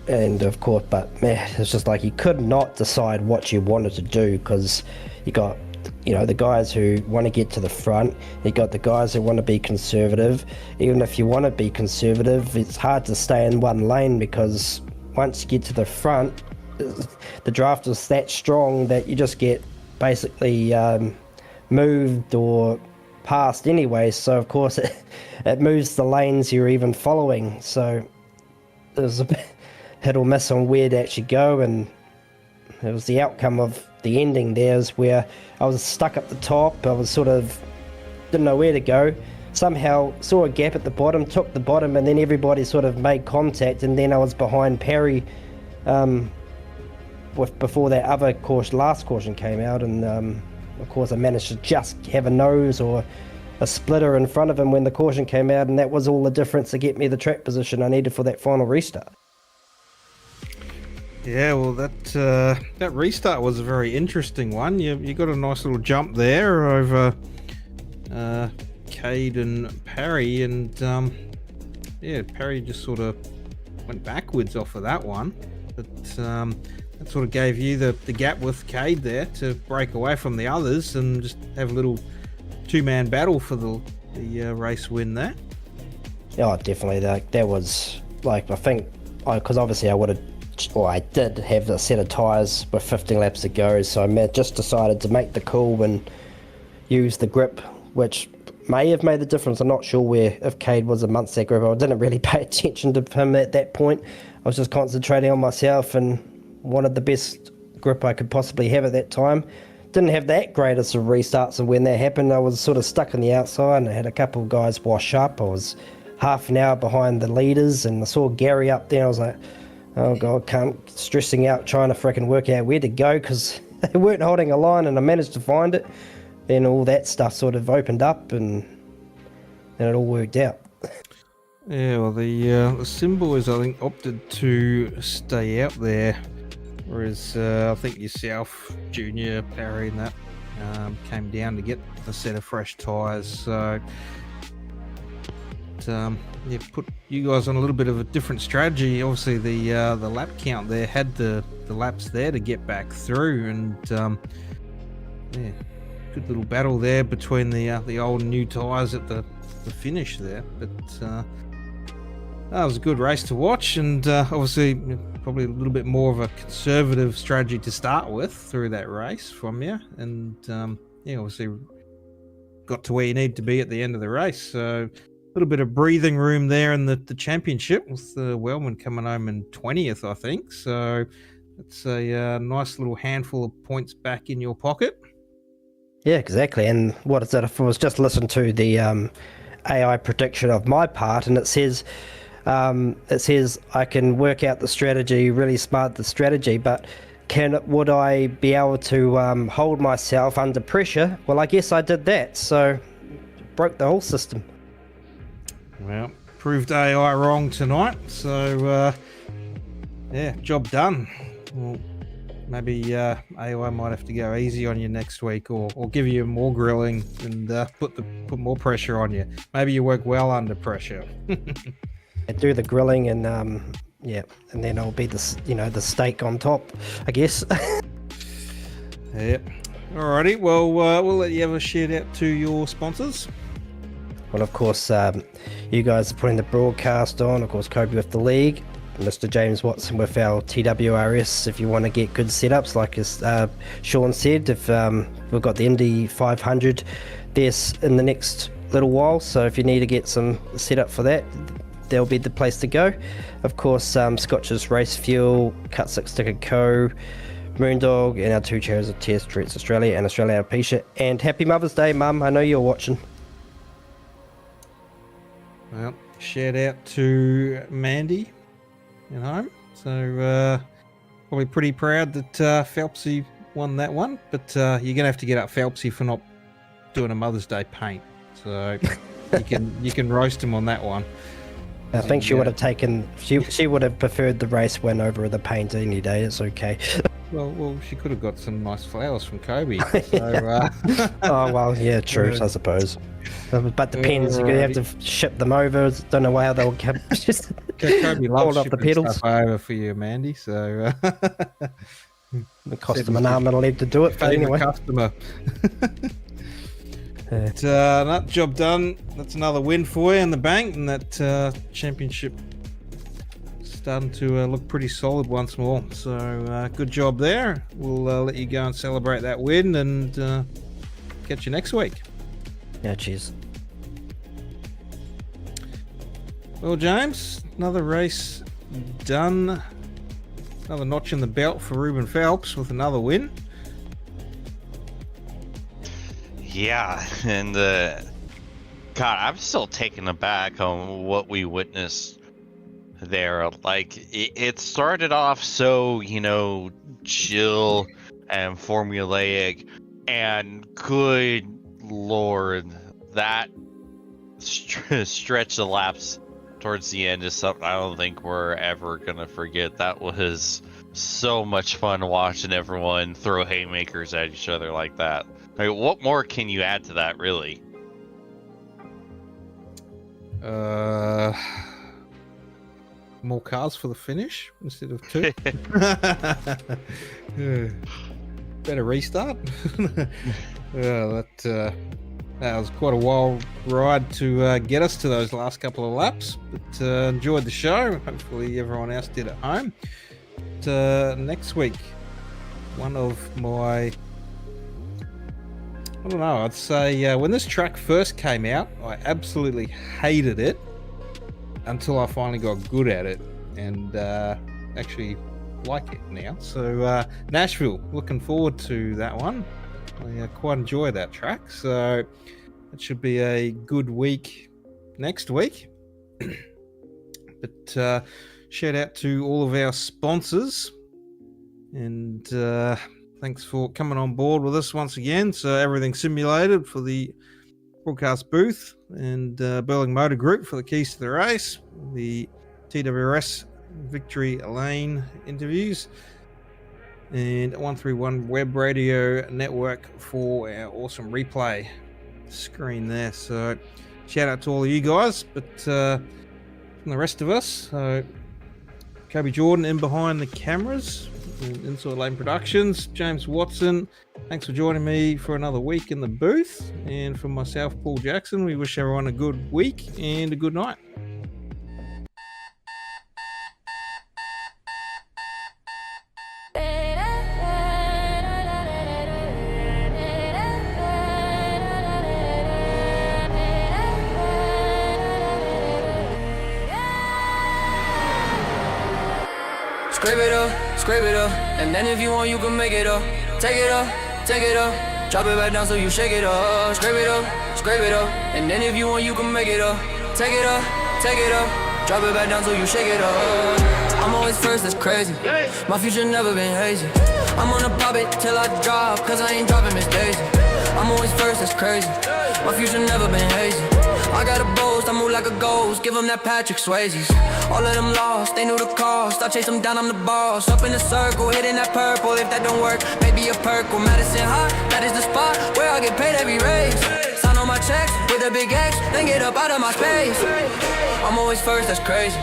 and of course, but man, it's just like you could not decide what you wanted to do, because you got the guys who want to get to the front, you got the guys who want to be conservative. Even if you want to be conservative, it's hard to stay in one lane, because once you get to the front, the draft is that strong that you just get basically moved or passed anyway, so of course it moves the lanes you're even following, so there's a bit hit or miss on where to actually go, and it was the outcome of the ending there is where I was stuck at the top. I was sort of didn't know where to go, somehow saw a gap at the bottom, took the bottom, and then everybody sort of made contact, and then I was behind Perry before that other last caution came out, and of course I managed to just have a nose or a splitter in front of him when the caution came out, and that was all the difference to get me the track position I needed for that final restart. Yeah, well, that restart was a very interesting one. You got a nice little jump there over Cade and Parry, and Parry just sort of went backwards off of that one, but that sort of gave you the gap with Cade there to break away from the others and just have a little two-man battle for the race win there. Oh, definitely. That was like, I think, because obviously I did have a set of tyres with 15 laps to go, so I just decided to make the call and use the grip, which may have made the difference. I'm not sure if Cade was amongst that group. I didn't really pay attention to him at that point. I was just concentrating on myself and wanted the best grip I could possibly have at that time. Didn't have that greatest of restarts, and when that happened I was sort of stuck on the outside, and I had a couple of guys wash up. I was half an hour behind the leaders, and I saw Gary up there. I was like, oh god, stressing out trying to freaking work out where to go, because they weren't holding a line, and I managed to find it. Then all that stuff sort of opened up, and it all worked out. Yeah, well, the Simboys, I think, opted to stay out there, whereas I think yourself, Junior, Parry, and that came down to get a set of fresh tyres. So put you guys on a little bit of a different strategy. Obviously, the lap count there had the laps there to get back through, and good little battle there between the old and new tyres at the finish there. But that was a good race to watch, and obviously probably a little bit more of a conservative strategy to start with through that race from you, and obviously got to where you need to be at the end of the race. So a little bit of breathing room there in the championship, with the Wellman coming home in 20th, I think. So it's a nice little handful of points back in your pocket. Yeah, exactly. And what is it? If I was just listening to the AI prediction of my part, and it says I can work out the strategy, really smart the strategy, but would I be able to hold myself under pressure? Well, I guess I did that, so broke the whole system. Well, proved AI wrong tonight, so job done. Well, maybe AI might have to go easy on you next week, or give you more grilling and put more pressure on you. Maybe you work well under pressure. I do the grilling, and and then I'll be the steak on top, I guess. Yep. Alrighty, well, we'll let you have a shout out to your sponsors. Well, of course, you guys are putting the broadcast on. Of course, Kobe with the league, Mr. James Watson with our TWRS. If you want to get good setups, like Sean said, if we've got the Indy 500 there in the next little while, so if you need to get some setup for that, that'll be the place to go. Of course, Scotch's Race Fuel, Cut 6 Sticker Co., Moondog, and our 2 chairs of Test Treats Australia and Australia Alopecia. And happy Mother's Day, Mum. I know you're watching. Well, shout out to Mandy at home. So probably pretty proud that Phelpsy won that one. But you're going to have to get up Phelpsy for not doing a Mother's Day paint. So you can roast him on that one. I think she would have taken. She would have preferred the race win over the paint any day. It's okay. Well, she could have got some nice flowers from Kobe. So, oh well, yeah, true. I suppose. But depends. You're gonna have to ship them over. Don't know how they'll just Kobe loves hold up the pedals stuff over for you, Mandy. So it cost them an arm and a leg to do it. But anyway, customer. That job done. That's another win for you in the bank, and that championship starting to look pretty solid once more. So good job there. We'll let you go and celebrate that win, and catch you next week. Yeah, cheers. Well, James, another race done. Another notch in the belt for Ruben Phelps with another win. Yeah, and God, I'm still taken aback on what we witnessed there. Like, it started off so, chill and formulaic, and good lord, that stretch of laps towards the end is something I don't think we're ever gonna forget. That was so much fun watching everyone throw haymakers at each other like that. I mean, what more can you add to that, really? More cars for the finish instead of 2. Better restart. That was quite a wild ride to get us to those last couple of laps, but enjoyed the show. Hopefully everyone else did at home. But, next week, one of my... I don't know, I'd say when this track first came out, I absolutely hated it until I finally got good at it and actually like it now. So Nashville, looking forward to that one. I quite enjoy that track, so it should be a good week next week. But shout out to all of our sponsors, and thanks for coming on board with us once again. So everything simulated for the broadcast booth, and Burling Motor Group for the keys to the race, the TWRS Victory Lane interviews, and 131 Web Radio Network for our awesome replay screen there. So shout out to all of you guys, but from the rest of us, so Kobe Jordan in behind the cameras, Inside Lane Productions, James Watson, thanks for joining me for another week in the booth, and from myself, Paul Jackson, we wish everyone a good week and a good night. Scrape it up, and then if you want, you can make it up. Take it up, drop it back down so you shake it up. Scrape it up, and then if you want, you can make it up. Take it up, drop it back down so you shake it up. I'm always first, that's crazy. My future never been hazy. I'm gonna pop it till I drop, cause I ain't dropping Miss Daisy. I'm always first, that's crazy. My future never been hazy. I got a boast, I move like a ghost. Give them that Patrick Swayze's. All of them lost, they knew the cost. I chase them down, I'm the boss. Up in the circle, hitting that purple. If that don't work, maybe a purple. Madison High, that is the spot where I get paid every raise. Sign on my checks with a big X, then get up out of my space. I'm always first, that's crazy.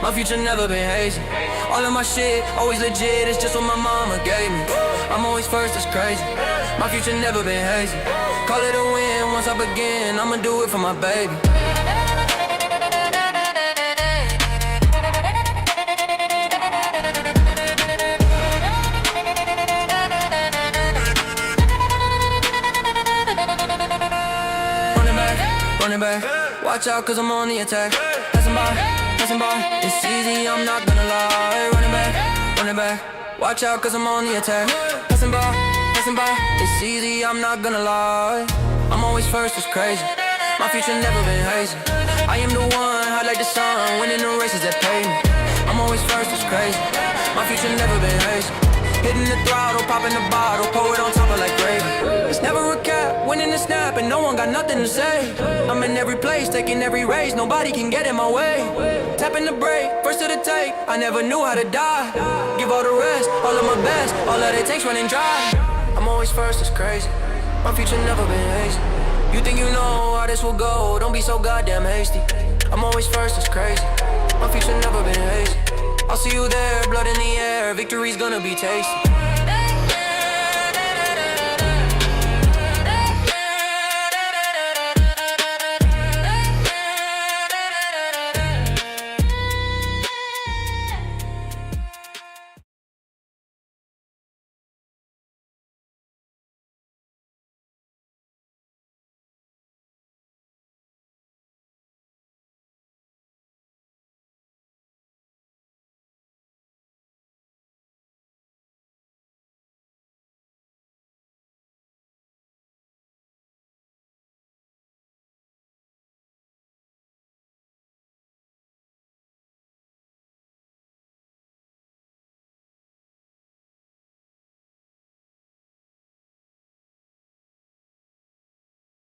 My future never been hazy. All of my shit, always legit, it's just what my mama gave me. I'm always first, that's crazy. My future never been hazy. Call it a win, once I begin, I'ma do it for my baby. Running back, watch out cause I'm on the attack. Passing by, it's easy, I'm not gonna lie. Running back, Watch out, cause I'm on the attack. Passing by, it's easy, I'm not gonna lie. I'm always first, it's crazy. My future never been hazy. I am the one, hot like the sun, winning the races that pay me. I'm always first, it's crazy. My future never been hazy. Hitting the throttle, popping the bottle, pour it on top of like gravy. It's never a cap, winning the snap, and no one got nothing to say. I'm in every place, taking every race, nobody can get in my way. Tapping the brake, first to the take, I never knew how to die. Give all the rest, all of my best, all that it takes running dry. I'm always first, it's crazy. My future never been hazy. You think you know how this will go, don't be so goddamn hasty. I'm always first, it's crazy. My future never been hazy. I'll see you there, blood in the air, victory's gonna be tasty.